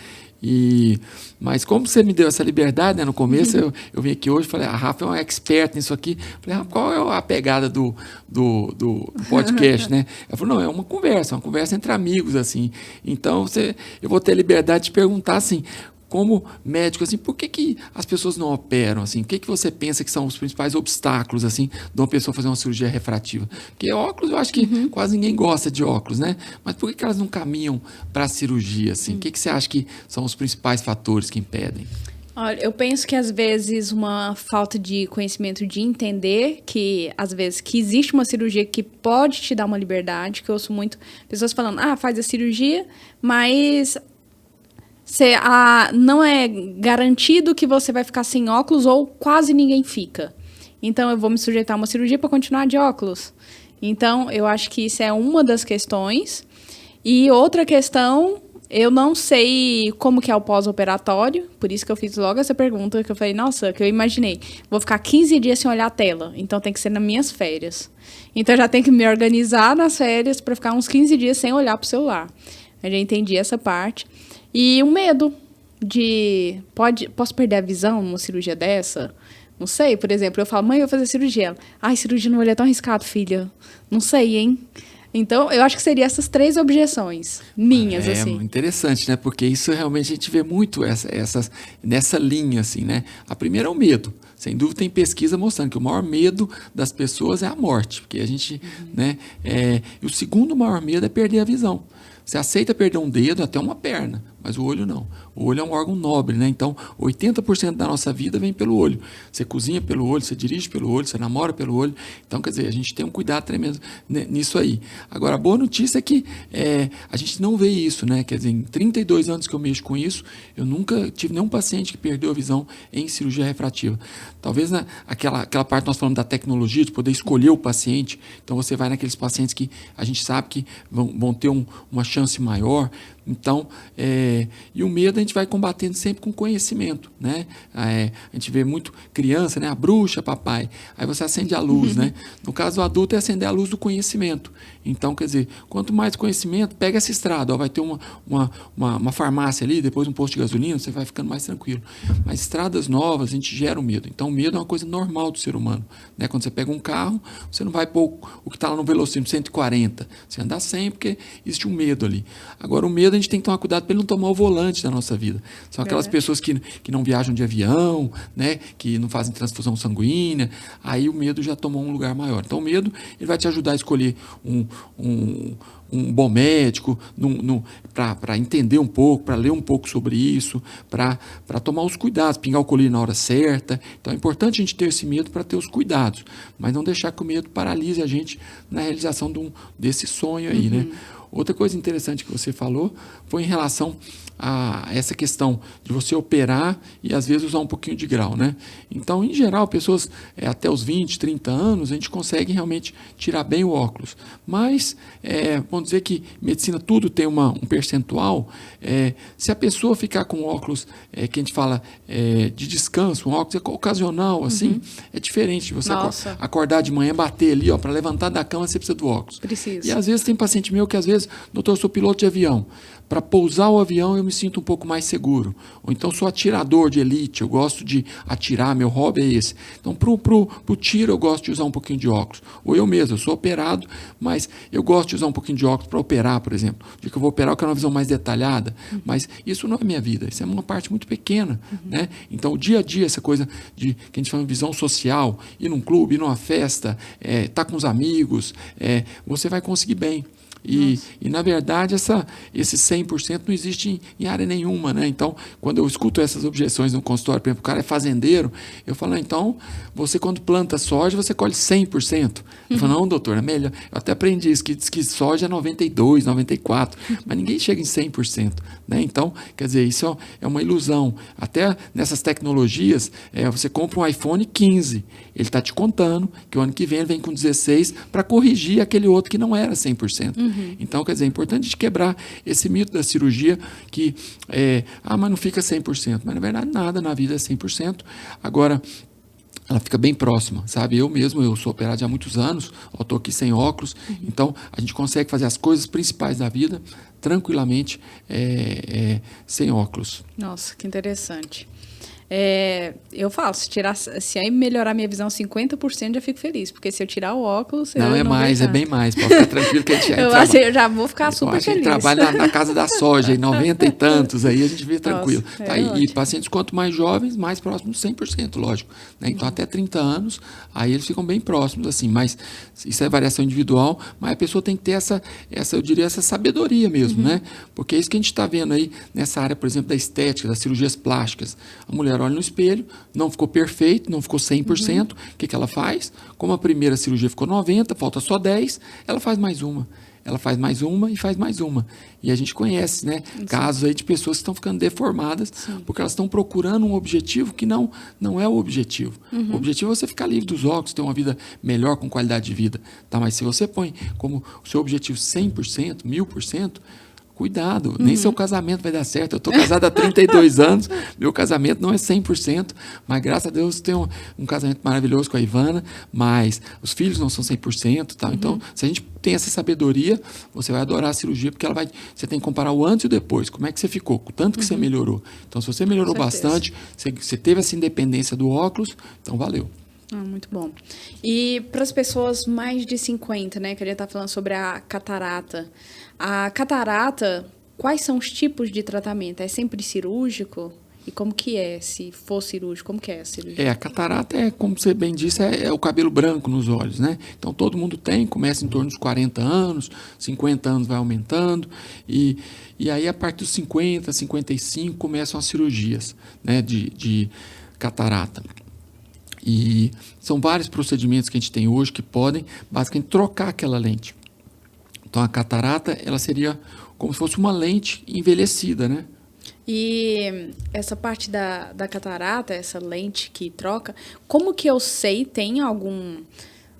Mas como você me deu essa liberdade, né, no começo, eu vim aqui hoje e falei, a Rafa é uma expert nisso aqui. Falei, qual é a pegada do podcast, né? Ela falou, não, é uma conversa entre amigos, assim. Então, eu vou ter a liberdade de perguntar, assim, como médico, assim, por que as pessoas não operam, assim? O que você pensa que são os principais obstáculos, assim, de uma pessoa fazer uma cirurgia refrativa? Porque óculos, eu acho que quase ninguém gosta de óculos, né? Mas por que elas não caminham para a cirurgia, assim? O que você acha que são os principais fatores que impedem? Olha, eu penso que às vezes uma falta de conhecimento de entender que às vezes que existe uma cirurgia que pode te dar uma liberdade, que eu ouço muito pessoas falando, faz a cirurgia, mas não é garantido que você vai ficar sem óculos ou quase ninguém fica. Então, eu vou me sujeitar a uma cirurgia para continuar de óculos. Então, eu acho que isso é uma das questões. E outra questão, eu não sei como que é o pós-operatório, por isso que eu fiz logo essa pergunta, que eu falei, nossa, que eu imaginei, vou ficar 15 dias sem olhar a tela, então tem que ser nas minhas férias. Então, eu já tenho que me organizar nas férias para ficar uns 15 dias sem olhar para o celular. Eu já entendi essa parte. E o medo de... Posso perder a visão numa cirurgia dessa? Não sei, por exemplo, eu falo, mãe, eu vou fazer cirurgia. Ai, cirurgia no olho é tão arriscado, filha. Não sei, hein? Então, eu acho que seriam essas 3 objeções minhas, assim. É interessante, né? Porque isso realmente a gente vê muito nessa linha, assim, né? A primeira é o medo. Sem dúvida tem pesquisa mostrando que o maior medo das pessoas é a morte. Porque a gente, né? E o segundo maior medo é perder a visão. Você aceita perder um dedo, até uma perna, mas o olho não. O olho é um órgão nobre, né? Então, 80% da nossa vida vem pelo olho. Você cozinha pelo olho, você dirige pelo olho, você namora pelo olho. Então, quer dizer, a gente tem um cuidado tremendo nisso aí. Agora, a boa notícia é que a gente não vê isso, né? Quer dizer, em 32 anos que eu mexo com isso, eu nunca tive nenhum paciente que perdeu a visão em cirurgia refrativa. Talvez aquela parte que nós falamos da tecnologia, de poder escolher o paciente. Então, você vai naqueles pacientes que a gente sabe que vão ter uma chance maior. Então, e o medo a gente vai combatendo sempre com conhecimento, né? A gente vê muito criança, né? A bruxa, papai. Aí você acende a luz, né? No caso do adulto é acender a luz do conhecimento. Então, quer dizer, quanto mais conhecimento, pega essa estrada, vai ter uma farmácia ali, depois um posto de gasolina, você vai ficando mais tranquilo. Mas estradas novas, a gente gera o medo. Então, o medo é uma coisa normal do ser humano, né? Quando você pega um carro, você não vai pôr o que está lá no velocímetro 140. Você anda 100 porque existe um medo ali. Agora, o medo a gente tem que tomar cuidado para ele não tomar o volante da nossa vida. São aquelas pessoas que não viajam de avião, né? Que não fazem transfusão sanguínea. Aí o medo já tomou um lugar maior. Então, o medo ele vai te ajudar a escolher um bom médico, para entender um pouco, para ler um pouco sobre isso, para tomar os cuidados, pingar o colírio na hora certa. Então é importante a gente ter esse medo para ter os cuidados, mas não deixar que o medo paralise a gente na realização desse sonho aí, né? Outra coisa interessante que você falou foi em relação a essa questão de você operar e às vezes usar um pouquinho de grau, né? Então, em geral, pessoas até os 20, 30 anos, a gente consegue realmente tirar bem o óculos. Mas, vamos dizer que medicina tudo tem um percentual. Se a pessoa ficar com óculos, que a gente fala de descanso, um óculos ocasional, assim, é diferente de você acordar de manhã, bater ali, para levantar da cama, você precisa do óculos. Precisa. E às vezes tem paciente meu que às vezes vezes, doutor, eu sou piloto de avião. Para pousar o avião eu me sinto um pouco mais seguro. Ou então sou atirador de elite, eu gosto de atirar, meu hobby é esse. Então pro tiro eu gosto de usar um pouquinho de óculos. Ou eu mesmo, eu sou operado, mas eu gosto de usar um pouquinho de óculos para operar, por exemplo. O dia que eu vou operar eu quero uma visão mais detalhada, mas isso não é minha vida, isso é uma parte muito pequena. Né? Então o dia a dia, essa coisa de que a gente chama de visão social, ir num clube, ir numa festa, estar com os amigos, você vai conseguir bem. E na verdade, esse 100% não existe em área nenhuma, né? Então, quando eu escuto essas objeções no consultório, por exemplo, o cara é fazendeiro, eu falo, então, você quando planta soja, você colhe 100%. Eu falo, não, doutor, é melhor. Eu até aprendi isso, que diz que soja é 92%, 94%, mas ninguém chega em 100%. Né? Então, quer dizer, isso é uma ilusão. Até nessas tecnologias, você compra um iPhone 15, ele está te contando que o ano que vem ele vem com 16 para corrigir aquele outro que não era 100%. Então, quer dizer, é importante a gente quebrar esse mito da cirurgia que, mas não fica 100%. Mas, na verdade, nada na vida é 100%. Agora, ela fica bem próxima, sabe? Eu sou operado há muitos anos, estou aqui sem óculos, então a gente consegue fazer as coisas principais da vida tranquilamente sem óculos. Nossa, que interessante. Eu falo, se aí melhorar minha visão 50%, já fico feliz. Porque se eu tirar o óculos... Não, é bem mais. Pode ficar tranquilo que a gente eu já vou ficar super feliz. A gente trabalha na casa da soja, em 90 e tantos, aí a gente vê tranquilo. Nossa, tá, e pacientes quanto mais jovens, mais próximos de 100%, lógico. Né? Então, até 30 anos, aí eles ficam bem próximos, assim. Mas isso é variação individual, mas a pessoa tem que ter eu diria, essa sabedoria mesmo, né? Porque é isso que a gente está vendo aí nessa área, por exemplo, da estética, das cirurgias plásticas. A mulher olha no espelho, não ficou perfeito, não ficou 100%, o que ela faz? Como a primeira cirurgia ficou 90%, falta só 10%, ela faz mais uma. Ela faz mais uma e faz mais uma. E a gente conhece, né, casos aí de pessoas que estão ficando deformadas porque elas estão procurando um objetivo que não é o objetivo. O objetivo é você ficar livre dos óculos, ter uma vida melhor, com qualidade de vida. Tá? Mas se você põe como o seu objetivo 100%, 1000%, cuidado, nem seu casamento vai dar certo. Eu estou casado há 32 anos, meu casamento não é 100%, mas graças a Deus tenho um casamento maravilhoso com a Ivana, mas os filhos não são 100%. Tá? Então, se a gente tem essa sabedoria, você vai adorar a cirurgia, porque você tem que comparar o antes e o depois. Como é que você ficou? O tanto que você melhorou. Então, se você melhorou bastante, você teve essa independência do óculos, então valeu. Muito bom. E para as pessoas mais de 50, né, que a gente está falando sobre a catarata. A catarata, quais são os tipos de tratamento? É sempre cirúrgico? E como que é, se for cirúrgico, como que é a cirurgia? A catarata como você bem disse, é o cabelo branco nos olhos, né? Então, todo mundo tem, começa em torno dos 40 anos, 50 anos vai aumentando, e aí, a partir dos 50, 55, começam as cirurgias, né, de catarata. E são vários procedimentos que a gente tem hoje que podem, basicamente, trocar aquela lente. Então, a catarata, ela seria como se fosse uma lente envelhecida, né? E essa parte da catarata, essa lente que troca, como que eu sei, tem algum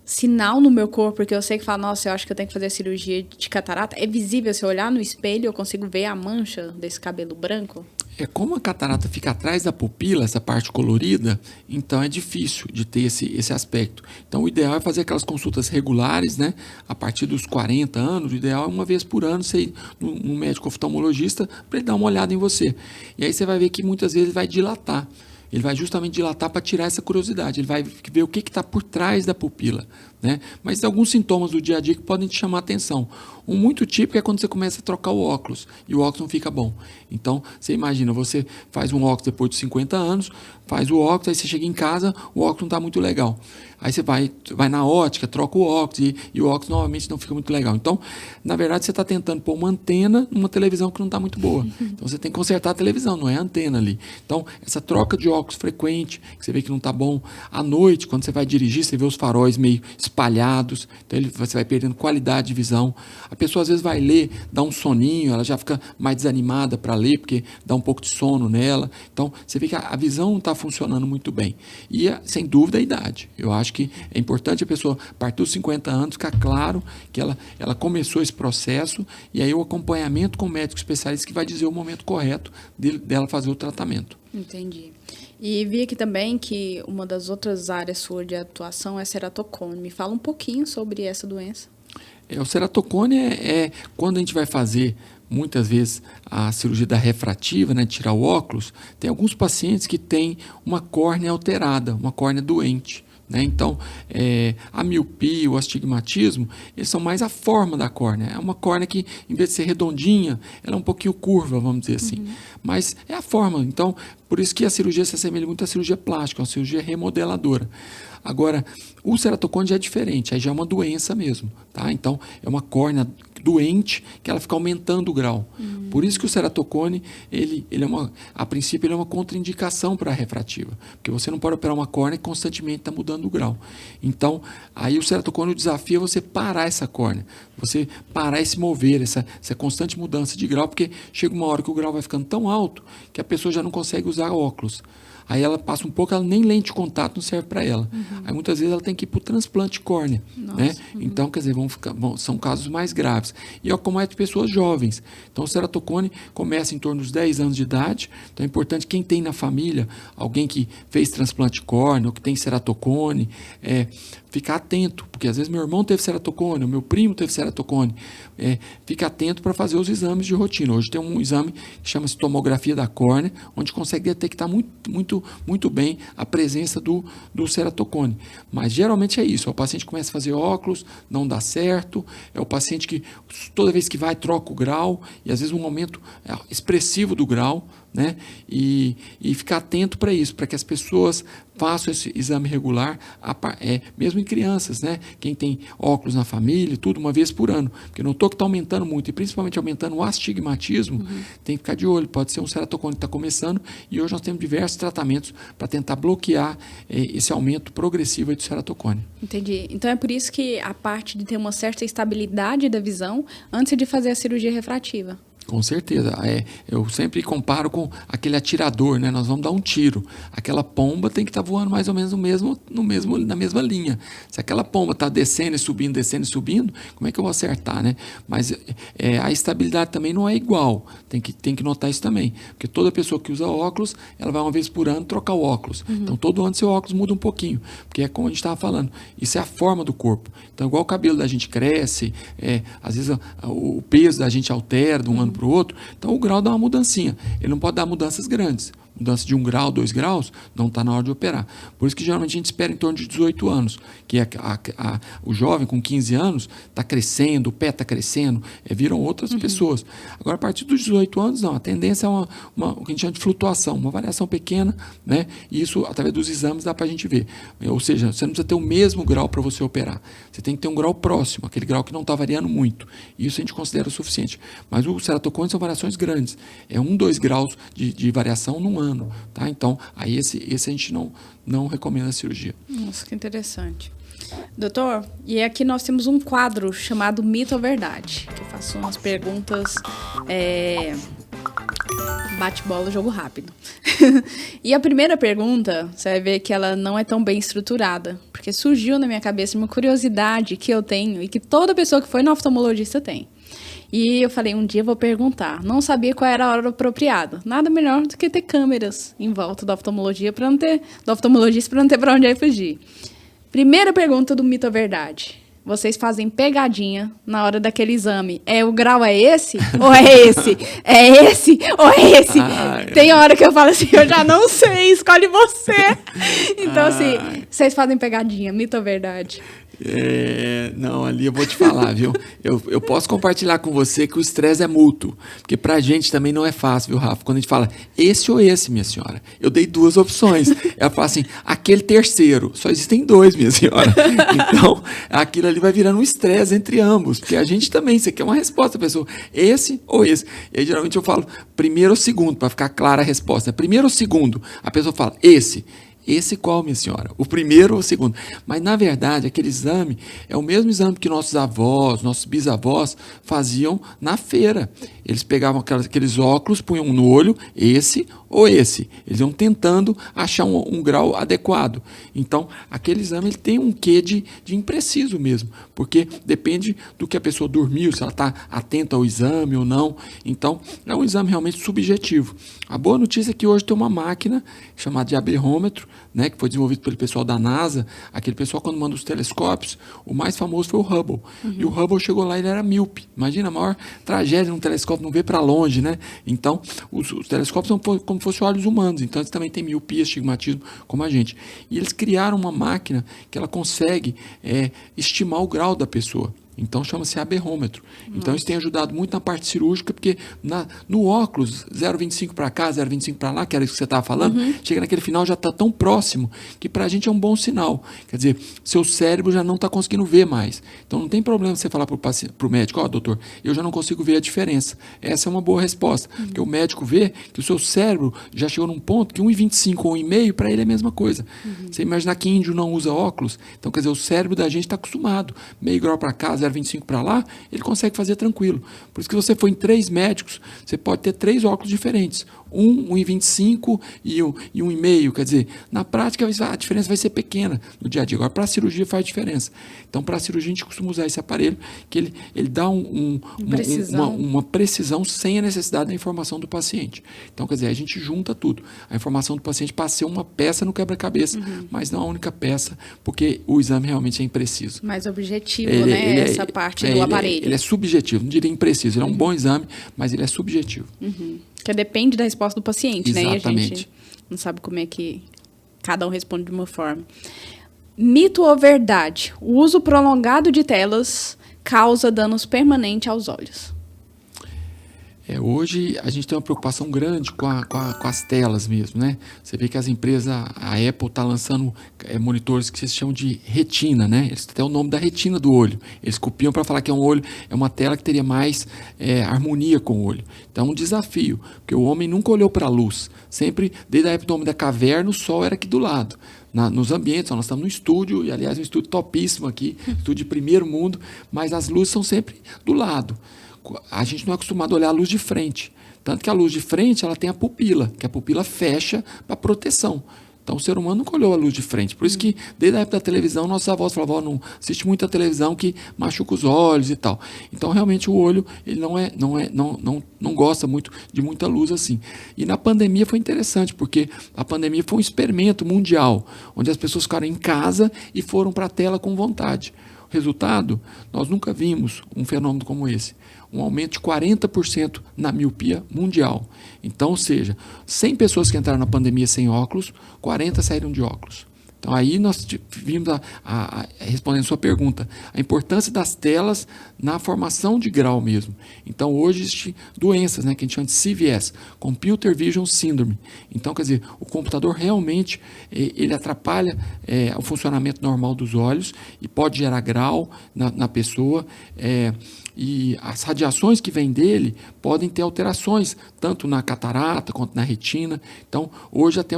sinal no meu corpo, porque eu sei que fala, nossa, eu acho que eu tenho que fazer a cirurgia de catarata? É visível, se eu olhar no espelho, eu consigo ver a mancha desse cabelo branco? Como a catarata fica atrás da pupila, essa parte colorida, então é difícil de ter esse aspecto. Então, o ideal é fazer aquelas consultas regulares, né? A partir dos 40 anos, o ideal é uma vez por ano você ir no médico oftalmologista para ele dar uma olhada em você. E aí você vai ver que muitas vezes ele vai dilatar. Ele vai justamente dilatar para tirar essa curiosidade. Ele vai ver o que está por trás da pupila. Né? Mas tem alguns sintomas do dia a dia que podem te chamar a atenção. Um muito típico é quando você começa a trocar o óculos e o óculos não fica bom. Então, você imagina, você faz um óculos depois de 50 anos, faz o óculos, aí você chega em casa, o óculos não está muito legal. Aí você vai na ótica, troca o óculos e o óculos novamente não fica muito legal. Então, na verdade, você está tentando pôr uma antena numa televisão que não está muito boa. Então, você tem que consertar a televisão, não é a antena ali. Então, essa troca de óculos frequente, que você vê que não está bom. À noite, quando você vai dirigir, você vê os faróis meio espalhados, então você vai perdendo qualidade de visão. A pessoa às vezes vai ler, dá um soninho, ela já fica mais desanimada para ler, porque dá um pouco de sono nela. Então, você vê que a visão não está funcionando muito bem. E, sem dúvida, a idade. Eu acho que é importante a pessoa, a partir dos 50 anos, ficar claro que ela começou esse processo, e aí o acompanhamento com o médico especialista que vai dizer o momento correto dela fazer o tratamento. Entendi. E vi aqui também que uma das outras áreas sua de atuação é ceratocone. Me fala um pouquinho sobre essa doença. O ceratocone quando a gente vai fazer, muitas vezes, a cirurgia da refrativa, né, de tirar o óculos, tem alguns pacientes que têm uma córnea alterada, uma córnea doente. Né? Então, a miopia, o astigmatismo, eles são mais a forma da córnea. É uma córnea que, em vez de ser redondinha, ela é um pouquinho curva, vamos dizer assim. Mas é a forma. Então, por isso que a cirurgia se assemelha muito à cirurgia plástica, uma cirurgia remodeladora. Agora, o ceratocone já é diferente, aí já é uma doença mesmo. Tá? Então, é uma córnea doente que ela fica aumentando o grau. Por isso que o ceratocone, a princípio, ele é uma contraindicação para a refrativa, porque você não pode operar uma córnea que constantemente está mudando o grau. Então, aí o ceratocone, o desafio é você parar essa córnea, você parar e se mover, essa constante mudança de grau, porque chega uma hora que o grau vai ficando tão alto que a pessoa já não consegue usar óculos. Aí ela passa um pouco, ela nem lente de contato não serve para ela. Aí muitas vezes ela tem que ir para o transplante de córnea. Né? Então, quer dizer, são casos mais graves. E acomete pessoas jovens. Então, o ceratocone começa em torno dos 10 anos de idade. Então, é importante quem tem na família alguém que fez transplante de córnea ou que tem ceratocone, ficar atento, porque às vezes meu irmão teve ceratocone, o meu primo teve ceratocone. Fica atento para fazer os exames de rotina. Hoje tem um exame que chama-se tomografia da córnea, onde consegue detectar muito bem a presença do ceratocone. Mas geralmente é isso, o paciente começa a fazer óculos, não dá certo, é o paciente que toda vez que vai troca o grau, e às vezes um aumento expressivo do grau, né? E ficar atento para isso, para que as pessoas façam esse exame regular, mesmo em crianças, né? Quem tem óculos na família, tudo, uma vez por ano, porque notou que está aumentando muito, e principalmente aumentando o astigmatismo, tem que ficar de olho, pode ser um ceratocone que está começando, e hoje nós temos diversos tratamentos para tentar bloquear esse aumento progressivo do ceratocone. Entendi. Então é por isso que a parte de ter uma certa estabilidade da visão antes de fazer a cirurgia refrativa. Com certeza. Eu sempre comparo com aquele atirador, né? Nós vamos dar um tiro. Aquela pomba tem que estar voando mais ou menos na mesma linha. Se aquela pomba está descendo e subindo, como é que eu vou acertar, né? Mas a estabilidade também não é igual. Tem que notar isso também. Porque toda pessoa que usa óculos, ela vai uma vez por ano trocar o óculos. Então, todo ano seu óculos muda um pouquinho. Porque é como a gente estava falando, isso é a forma do corpo. Então, igual o cabelo da gente cresce, às vezes o peso da gente altera de um ano para o outro, então o grau dá uma mudancinha. Ele não pode dar mudanças grandes. Mudança de 1 grau, 2 graus, não está na hora de operar. Por isso que geralmente a gente espera em torno de 18 anos, que o jovem com 15 anos está crescendo, o pé está crescendo, viram outras pessoas. Agora, a partir dos 18 anos, não, a tendência é o que a gente chama de flutuação, uma variação pequena, né? E isso, através dos exames, dá para a gente ver. Ou seja, você não precisa ter o mesmo grau para você operar. Você tem que ter um grau próximo, aquele grau que não está variando muito. Isso a gente considera o suficiente. Mas o ceratocone são variações grandes. 1, 2 graus de variação num ano. Tá? Então, aí esse a gente não recomenda a cirurgia. Nossa, que interessante. Doutor, e aqui nós temos um quadro chamado Mito ou Verdade, que eu faço umas perguntas bate-bola, jogo rápido. E a primeira pergunta, você vai ver que ela não é tão bem estruturada, porque surgiu na minha cabeça uma curiosidade que eu tenho e que toda pessoa que foi no oftalmologista tem. E eu falei, um dia eu vou perguntar. Não sabia qual era a hora apropriada. Nada melhor do que ter câmeras em volta da oftalmologista para não ter para onde fugir. Primeira pergunta do Mito ou Verdade. Vocês fazem pegadinha na hora daquele exame. O grau é esse? Ou é esse? É esse? Ou é esse? Tem hora que eu falo assim, eu já não sei, escolhe você. Então, assim, vocês fazem pegadinha, Mito ou Verdade? Não, ali eu vou te falar, viu? Eu posso compartilhar com você que o estresse é mútuo, porque pra gente também não é fácil, viu, Rafa? Quando a gente fala, esse ou esse, minha senhora, eu dei 2 opções. Ela fala assim, aquele terceiro, só existem 2, minha senhora. Então, aquilo ali vai virando um estresse entre ambos, porque a gente também, você quer uma resposta, a pessoa, esse ou esse. E aí, geralmente, eu falo primeiro ou segundo, para ficar clara a resposta. Primeiro ou segundo, a pessoa fala, esse. Esse qual, minha senhora? O primeiro ou o segundo? Mas, na verdade, aquele exame é o mesmo exame que nossos avós, nossos bisavós faziam na feira. Eles pegavam aqueles óculos, punham no olho, esse ou esse. Eles vão tentando achar um grau adequado. Então, aquele exame ele tem um quê de impreciso mesmo, porque depende do que a pessoa dormiu, se ela está atenta ao exame ou não. Então, é um exame realmente subjetivo. A boa notícia é que hoje tem uma máquina chamada de aberrômetro, né, que foi desenvolvido pelo pessoal da NASA. Aquele pessoal, quando manda os telescópios, o mais famoso foi o Hubble. E o Hubble chegou lá e ele era míope. Imagina, a maior tragédia num telescópio, não vê para longe, né? Então, os telescópios são como se fossem olhos humanos. Então, eles também têm miopia, astigmatismo, como a gente. E eles criaram uma máquina que ela consegue estimar o grau da pessoa. Então chama-se aberrômetro. Então isso tem ajudado muito na parte cirúrgica, porque no óculos, 0,25 para cá, 0,25 para lá, que era isso que você estava falando, chega naquele final já está tão próximo que para a gente é um bom sinal. Quer dizer, seu cérebro já não está conseguindo ver mais. Então não tem problema você falar para o médico, doutor, eu já não consigo ver a diferença. Essa é uma boa resposta, porque o médico vê que o seu cérebro já chegou num ponto que 1,25 ou 1,5 para ele é a mesma coisa. Você imaginar que índio não usa óculos, então quer dizer, o cérebro da gente está acostumado, meio grau para cá, 0,25 para lá, ele consegue fazer tranquilo. Por isso que se você for em 3 médicos, você pode ter 3 óculos diferentes. 1,25 e 1,5. Quer dizer, na prática a diferença vai ser pequena no dia a dia. Agora, para a cirurgia faz diferença. Então, para a cirurgia, a gente costuma usar esse aparelho, que ele dá uma precisão sem a necessidade da informação do paciente. Então, quer dizer, a gente junta tudo. A informação do paciente passa a ser uma peça no quebra-cabeça, mas não a única peça, porque o exame realmente é impreciso. Mais objetivo, né? Essa parte do aparelho. Ele é subjetivo, não diria impreciso. Ele é um bom exame, mas ele é subjetivo. Que depende da resposta do paciente, Exatamente. Né? E a gente não sabe como é que cada um responde de uma forma. Mito ou verdade? O uso prolongado de telas causa danos permanentes aos olhos. Hoje a gente tem uma preocupação grande com as telas mesmo, né? Você vê que as empresas, a Apple está lançando monitores que se chamam de retina, né? Eles têm até o nome da retina do olho. Eles copiam para falar que é uma tela que teria mais harmonia com o olho. Então é um desafio, porque o homem nunca olhou para a luz. Sempre, desde a época do homem da caverna, o sol era aqui do lado. Nos ambientes, nós estamos no estúdio, e aliás um estúdio topíssimo aqui, estúdio de primeiro mundo, mas as luzes são sempre do lado. A gente não é acostumado a olhar a luz de frente. Tanto que a luz de frente ela tem a pupila, que a pupila fecha para proteção. Então o ser humano nunca olhou a luz de frente. Por isso que, desde a época da televisão, nossos avós falavam, não assiste muita televisão que machuca os olhos e tal. Então realmente o olho ele não gosta muito de muita luz assim. E na pandemia foi interessante, porque a pandemia foi um experimento mundial, onde as pessoas ficaram em casa e foram para a tela com vontade. Resultado, nós nunca vimos um fenômeno como esse. Um aumento de 40% na miopia mundial. Então, ou seja, 100 pessoas que entraram na pandemia sem óculos, 40 saíram de óculos. Então, aí nós vimos, respondendo a sua pergunta, a importância das telas na formação de grau mesmo. Então, hoje existem doenças, né, que a gente chama de CVS, Computer Vision Syndrome. Então, quer dizer, o computador realmente ele atrapalha o funcionamento normal dos olhos e pode gerar grau na pessoa. E as radiações que vêm dele podem ter alterações, tanto na catarata quanto na retina. Então, hoje já tem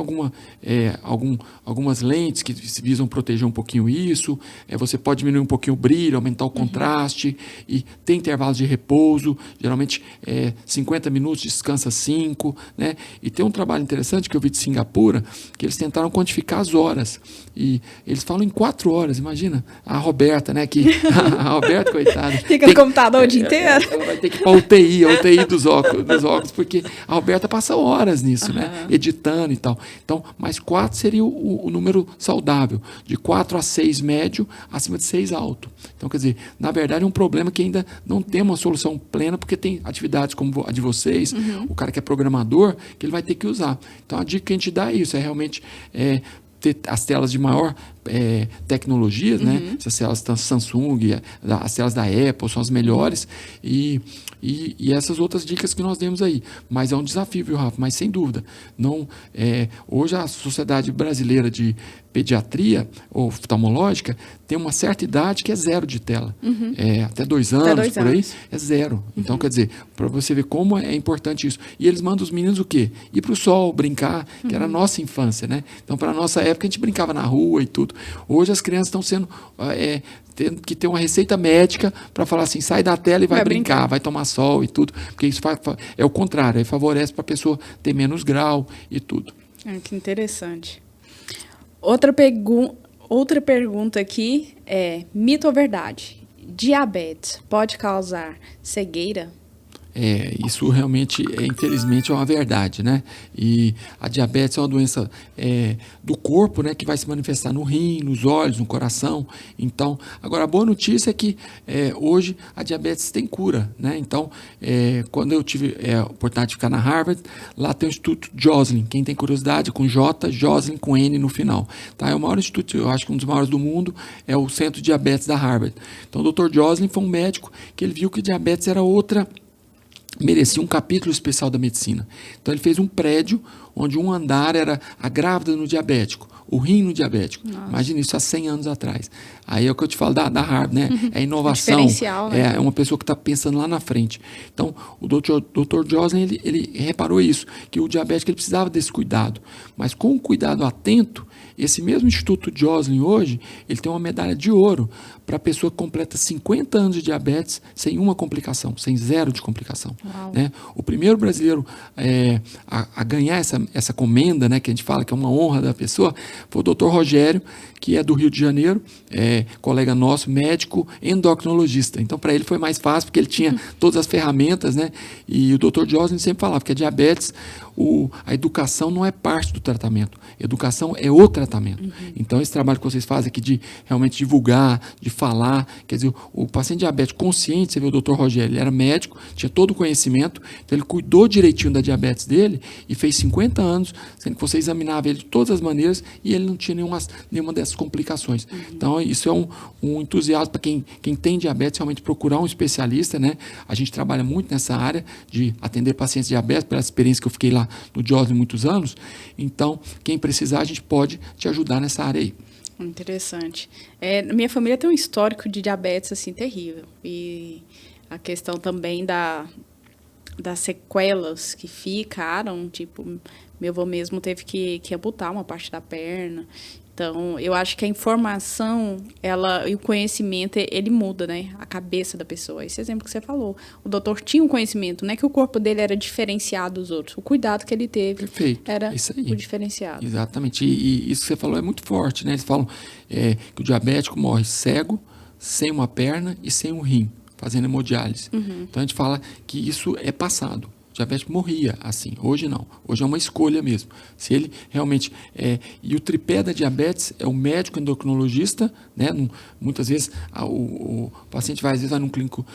algumas lentes que visam proteger um pouquinho isso. Você pode diminuir um pouquinho o brilho, aumentar o contraste, e tem intervalos de repouso, geralmente 50 minutos, descansa 5. Né? E tem um trabalho interessante que eu vi de Singapura, que eles tentaram quantificar as horas. E eles falam em 4 horas, imagina. A Roberta, né? A Roberta, coitada. Fica no computador o dia inteiro. Ela vai ter que ir para a UTI dos óculos, porque a Roberta passa horas nisso, né? Editando e tal. Então, mas 4 seria o número saudável. De 4 a 6 médio, acima de 6 alto. Então, quer dizer, na verdade é um problema que ainda não tem uma solução plena, porque tem atividades como a de vocês, o cara que é programador, que ele vai ter que usar. Então, a dica que a gente dá é isso, é realmente ter as telas de maior tecnologia, né? Essas telas da Samsung, as telas da Apple são as melhores, e essas outras dicas que nós demos aí. Mas é um desafio, viu, Rafa? Mas sem dúvida. Hoje a Sociedade Brasileira de Pediatria ou oftalmológica tem uma certa idade que é 0 de tela. Até 2 anos, por aí, é 0. Então, quer dizer, para você ver como é importante isso. E eles mandam os meninos o quê? Ir para o sol, brincar, que era a nossa infância, né? Então, para a nossa época, a gente brincava na rua e tudo. tudo. Hoje as crianças estão sendo... tendo que ter uma receita médica para falar assim, sai da tela e vai brincar, vai tomar sol e tudo, porque isso é o contrário, aí favorece para a pessoa ter menos grau e tudo. Que interessante. Outra pergunta aqui é, mito ou verdade? Diabetes pode causar cegueira? Isso realmente, infelizmente, é uma verdade, né? E a diabetes é uma doença do corpo, né? Que vai se manifestar no rim, nos olhos, no coração. Então, agora, a boa notícia é que hoje a diabetes tem cura, né? Então, quando eu tive a oportunidade de ficar na Harvard, lá tem o Instituto Joslin. Quem tem curiosidade, com J, Joslin com N no final. Tá? É o maior instituto, eu acho que um dos maiores do mundo, é o Centro de Diabetes da Harvard. Então, o Dr. Joslin foi um médico que ele viu que diabetes era merecia um capítulo especial da medicina. Então ele fez um prédio onde um andar era a grávida no diabético, o rim no diabético. Nossa. Imagina isso há 100 anos atrás. Aí é o que eu te falo da Harvard, né? É inovação, né? É uma pessoa que está pensando lá na frente. Então, o Dr. Joslin, ele reparou isso, que o diabético ele precisava desse cuidado. Mas com um cuidado atento, esse mesmo Instituto Joslin hoje, ele tem uma medalha de ouro para a pessoa que completa 50 anos de diabetes sem uma complicação, sem zero de complicação. Né? O primeiro brasileiro a ganhar essa comenda, né, que a gente fala que é uma honra da pessoa, foi o Dr. Rogério, que é do Rio de Janeiro, colega nosso, médico endocrinologista. Então, para ele foi mais fácil, porque ele tinha todas as ferramentas, né? E o Dr. Joslin sempre falava que a diabetes, a educação não é parte do tratamento. Educação é o tratamento. Então, esse trabalho que vocês fazem aqui de realmente divulgar, de falar, quer dizer, o paciente diabético consciente, você vê o Dr. Rogério, ele era médico, tinha todo o conhecimento, então ele cuidou direitinho da diabetes dele e fez 50 anos, sendo que você examinava ele de todas as maneiras e ele não tinha nenhuma dessas complicações. Então, isso é um entusiasmo para quem tem diabetes, realmente procurar um especialista, né? A gente trabalha muito nessa área de atender pacientes diabéticos, pela experiência que eu fiquei lá no Joslin muitos anos. Então, quem precisar, a gente pode te ajudar nessa área aí. Interessante. Minha família tem um histórico de diabetes assim terrível. E a questão também das sequelas que ficaram, tipo, meu avô mesmo teve que amputar uma parte da perna. Então, eu acho que a informação, e o conhecimento, ele muda, né? A cabeça da pessoa. Esse exemplo que você falou. O doutor tinha um conhecimento, não é que o corpo dele era diferenciado dos outros. O cuidado que ele teve era isso aí. O diferenciado. Exatamente. E isso que você falou é muito forte, né? Eles falam que o diabético morre cego, sem uma perna e sem um rim, fazendo hemodiálise. Então, a gente fala que isso é passado. O diabético morria assim, hoje não, hoje é uma escolha mesmo. Se ele realmente e o tripé da diabetes é o médico endocrinologista, né? Muitas vezes o paciente às vezes vai num clínico,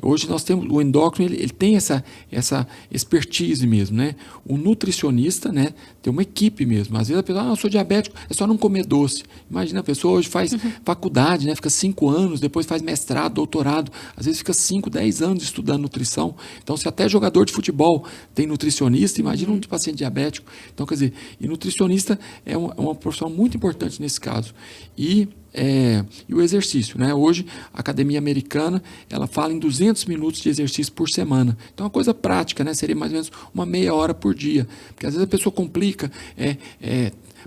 hoje nós temos o endócrino, ele tem essa expertise mesmo, né? O nutricionista, né? Tem uma equipe mesmo. Às vezes a pessoa, eu sou diabético, é só não comer doce. Imagina, a pessoa hoje faz faculdade, né? Fica 5 anos, depois faz mestrado, doutorado, às vezes fica 5, 10 anos estudando nutrição. Então, se até jogador de futebol tem nutricionista, imagina um paciente diabético. Então, quer dizer, e nutricionista é uma profissão muito importante nesse caso. E o exercício, né? Hoje, a Academia Americana, ela fala em 200 minutos de exercício por semana. Então, é uma coisa prática, né? Seria mais ou menos uma meia hora por dia. Porque, às vezes, a pessoa complica,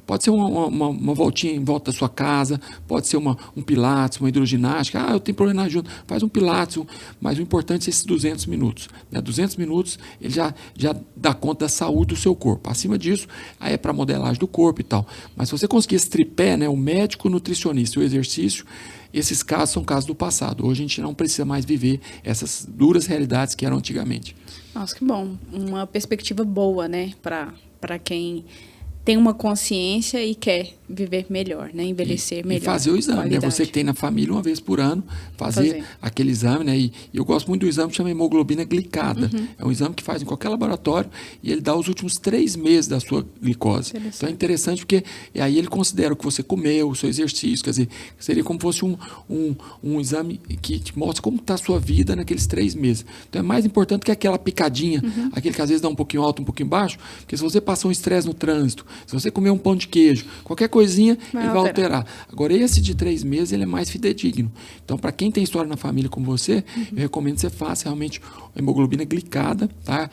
pode ser uma voltinha em volta da sua casa, pode ser um pilates, uma hidroginástica. Eu tenho problema na junta, faz um pilates, mas o importante é esses 200 minutos. Né? 200 minutos, ele já dá conta da saúde do seu corpo. Acima disso, aí é para modelagem do corpo e tal. Mas se você conseguir esse tripé, né, o médico, o nutricionista e o exercício, esses casos são casos do passado. Hoje a gente não precisa mais viver essas duras realidades que eram antigamente. Nossa, que bom. Uma perspectiva boa, né, para quem tem uma consciência e quer viver melhor, né? Envelhecer melhor. E fazer o exame, né? Você que tem na família uma vez por ano, fazer aquele exame, né? E eu gosto muito do exame que chama hemoglobina glicada. É um exame que faz em qualquer laboratório e ele dá os últimos 3 meses da sua glicose. Então é interessante porque aí ele considera o que você comeu, o seu exercício, quer dizer, seria como se fosse um exame que te mostra como está a sua vida naqueles 3 meses. Então é mais importante que aquela picadinha, aquele que às vezes dá um pouquinho alto, um pouquinho baixo, porque se você passou um estresse no trânsito, se você comer um pão de queijo, qualquer coisa coisinha ele vai alterar. Agora, esse de 3 meses, ele é mais fidedigno. Então, para quem tem história na família como você, eu recomendo que você faça realmente a hemoglobina glicada, tá?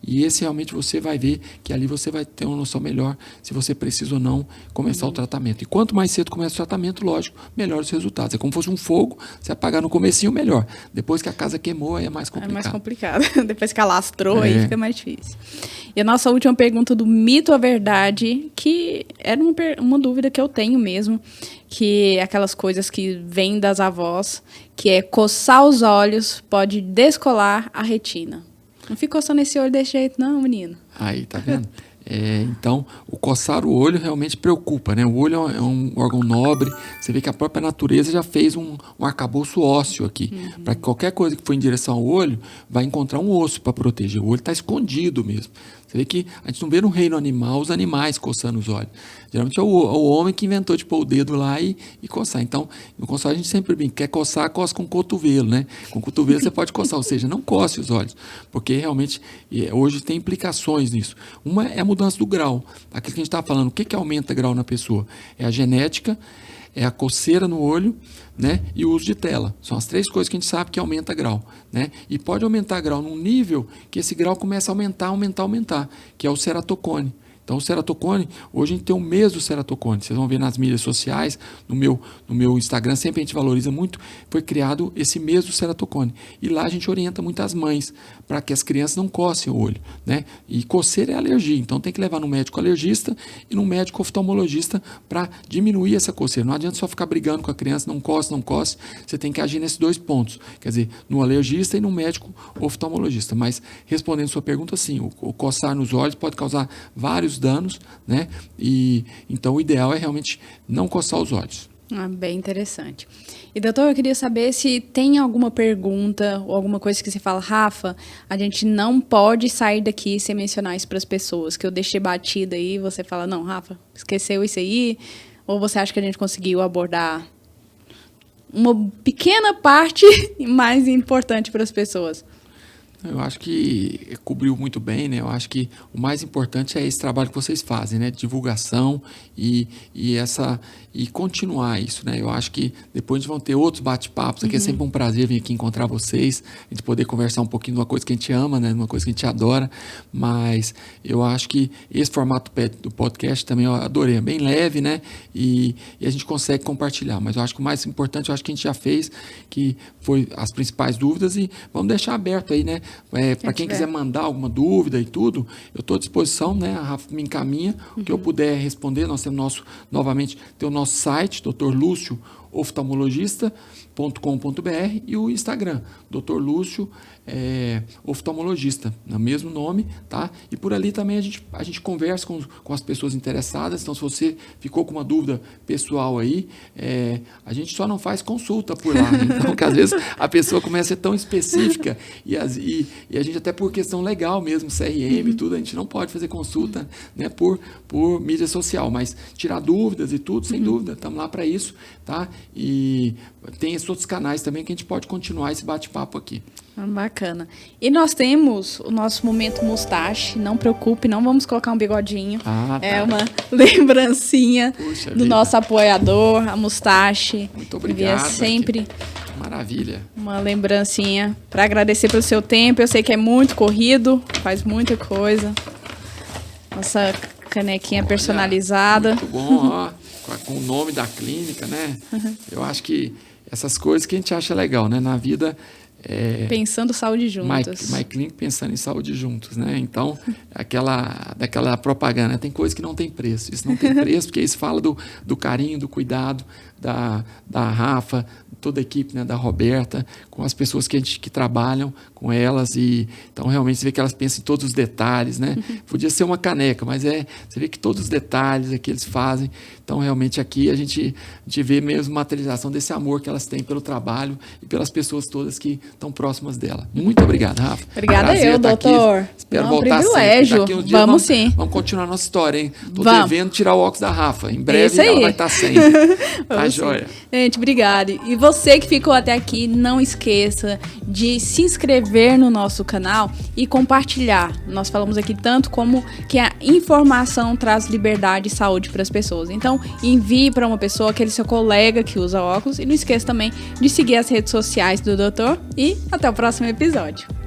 E esse realmente você vai ver que ali você vai ter uma noção melhor se você precisa ou não começar o tratamento. E quanto mais cedo começa o tratamento, lógico, melhor os resultados. É como se fosse um fogo, você apagar no comecinho, melhor. Depois que a casa queimou, aí é mais complicado. É mais complicado. Depois que alastrou, aí fica mais difícil. E a nossa última pergunta do mito ou verdade, que era uma dúvida que eu tenho mesmo, que é aquelas coisas que vêm das avós, que é coçar os olhos pode descolar a retina. Não fica coçando esse olho desse jeito não, menino. Aí, tá vendo? Então, o coçar o olho realmente preocupa, né? O olho é um órgão nobre. Você vê que a própria natureza já fez um arcabouço ósseo aqui. Para que qualquer coisa que for em direção ao olho, vai encontrar um osso para proteger. O olho está escondido mesmo. Você vê que a gente não vê no reino animal os animais coçando os olhos. Geralmente é o homem que inventou de pôr o dedo lá e coçar. Então, no consultório a gente sempre brinca, quer coçar, coça com o cotovelo, né? Com o cotovelo você pode coçar, ou seja, não coce os olhos, porque realmente hoje tem implicações nisso. Uma é a mudança do grau. Aquilo que a gente estava falando, o que aumenta grau na pessoa? É a genética, é a coceira no olho, né? E o uso de tela. São as 3 coisas que a gente sabe que aumenta grau, né? E pode aumentar grau num nível que esse grau começa a aumentar, que é o ceratocone. Então, o ceratocone, hoje a gente tem um mês do ceratocone. Vocês vão ver nas mídias sociais, no meu Instagram, sempre a gente valoriza muito. Foi criado esse mês do ceratocone. E lá a gente orienta muito as mães para que as crianças não cocem o olho, né? E coceira é alergia, então tem que levar no médico alergista e no médico oftalmologista para diminuir essa coceira. Não adianta só ficar brigando com a criança, não coce. Você tem que agir nesses 2 pontos. Quer dizer, no alergista e no médico oftalmologista. Mas, respondendo sua pergunta, sim, o coçar nos olhos pode causar vários danos, né? E então o ideal é realmente não coçar os olhos. Bem interessante. E doutor, eu queria saber se tem alguma pergunta ou alguma coisa que você fala, Rafa, a gente não pode sair daqui sem mencionar isso para as pessoas, que eu deixei batida aí, você fala, não, Rafa, esqueceu isso aí? Ou você acha que a gente conseguiu abordar uma pequena parte mais importante para as pessoas? Eu acho que cobriu muito bem, né? Eu acho que o mais importante é esse trabalho que vocês fazem, né? Divulgação e continuar isso, né? Eu acho que depois a gente vão ter outros bate-papos. Aqui é sempre um prazer vir aqui encontrar vocês, a gente poder conversar um pouquinho de uma coisa que a gente ama, né? Uma coisa que a gente adora. Mas eu acho que esse formato do podcast também eu adorei. É bem leve, né? E a gente consegue compartilhar. Mas eu acho que o mais importante, eu acho que a gente já fez, que foi as principais dúvidas e vamos deixar aberto aí, né? Para quem quiser mandar alguma dúvida e tudo, eu estou à disposição, né? A Rafa me encaminha, o que eu puder responder. Nós temos novamente, tem o nosso site, Dr. Lúcio oftalmologista.com.br e o Instagram, Dr. Lúcio oftalmologista, no mesmo nome, tá? E por ali também a gente conversa com as pessoas interessadas. Então, se você ficou com uma dúvida pessoal aí, a gente só não faz consulta por lá, né? Então, que às vezes a pessoa começa a ser tão específica e a gente até por questão legal mesmo, CRM e tudo, a gente não pode fazer consulta, né, por mídia social, mas tirar dúvidas e tudo, sem dúvida, estamos lá para isso, tá? E tem esses outros canais também que a gente pode continuar esse bate-papo aqui. Bacana. E nós temos o nosso momento mustache. Não preocupe, não vamos colocar um bigodinho. Tá. É uma lembrancinha do nosso apoiador, a mustache. Muito obrigado. Sempre maravilha. Uma lembrancinha para agradecer pelo seu tempo. Eu sei que é muito corrido, faz muita coisa. Nossa canequinha personalizada. Muito bom, ó. Com o nome da clínica, né? Eu acho que essas coisas que a gente acha legal, né? Na vida... pensando saúde juntos. My Clinic pensando em saúde juntos, né? Então, daquela propaganda, tem coisa que não tem preço. Isso não tem preço, porque isso fala do carinho, do cuidado da Rafa, toda a equipe, né, da Roberta, com as pessoas que trabalham com elas. E então, realmente, você vê que elas pensam em todos os detalhes, né? Podia ser uma caneca, mas você vê que todos os detalhes que eles fazem. Então, realmente, aqui a gente vê mesmo materialização desse amor que elas têm pelo trabalho e pelas pessoas todas que estão próximas dela. Muito obrigado, Rafa. Obrigada eu, doutor. Espero voltar privilégio. Sempre. Daqui uns dias vamos sim. Vamos continuar a nossa história, hein? Tô devendo tirar o óculos da Rafa. Em breve ela vai estar sem. Tá joia. Gente, obrigada. E você Você que ficou até aqui, não esqueça de se inscrever no nosso canal e compartilhar. Nós falamos aqui tanto como que a informação traz liberdade e saúde para as pessoas. Então, envie para uma pessoa, aquele seu colega que usa óculos. E não esqueça também de seguir as redes sociais do doutor. E até o próximo episódio.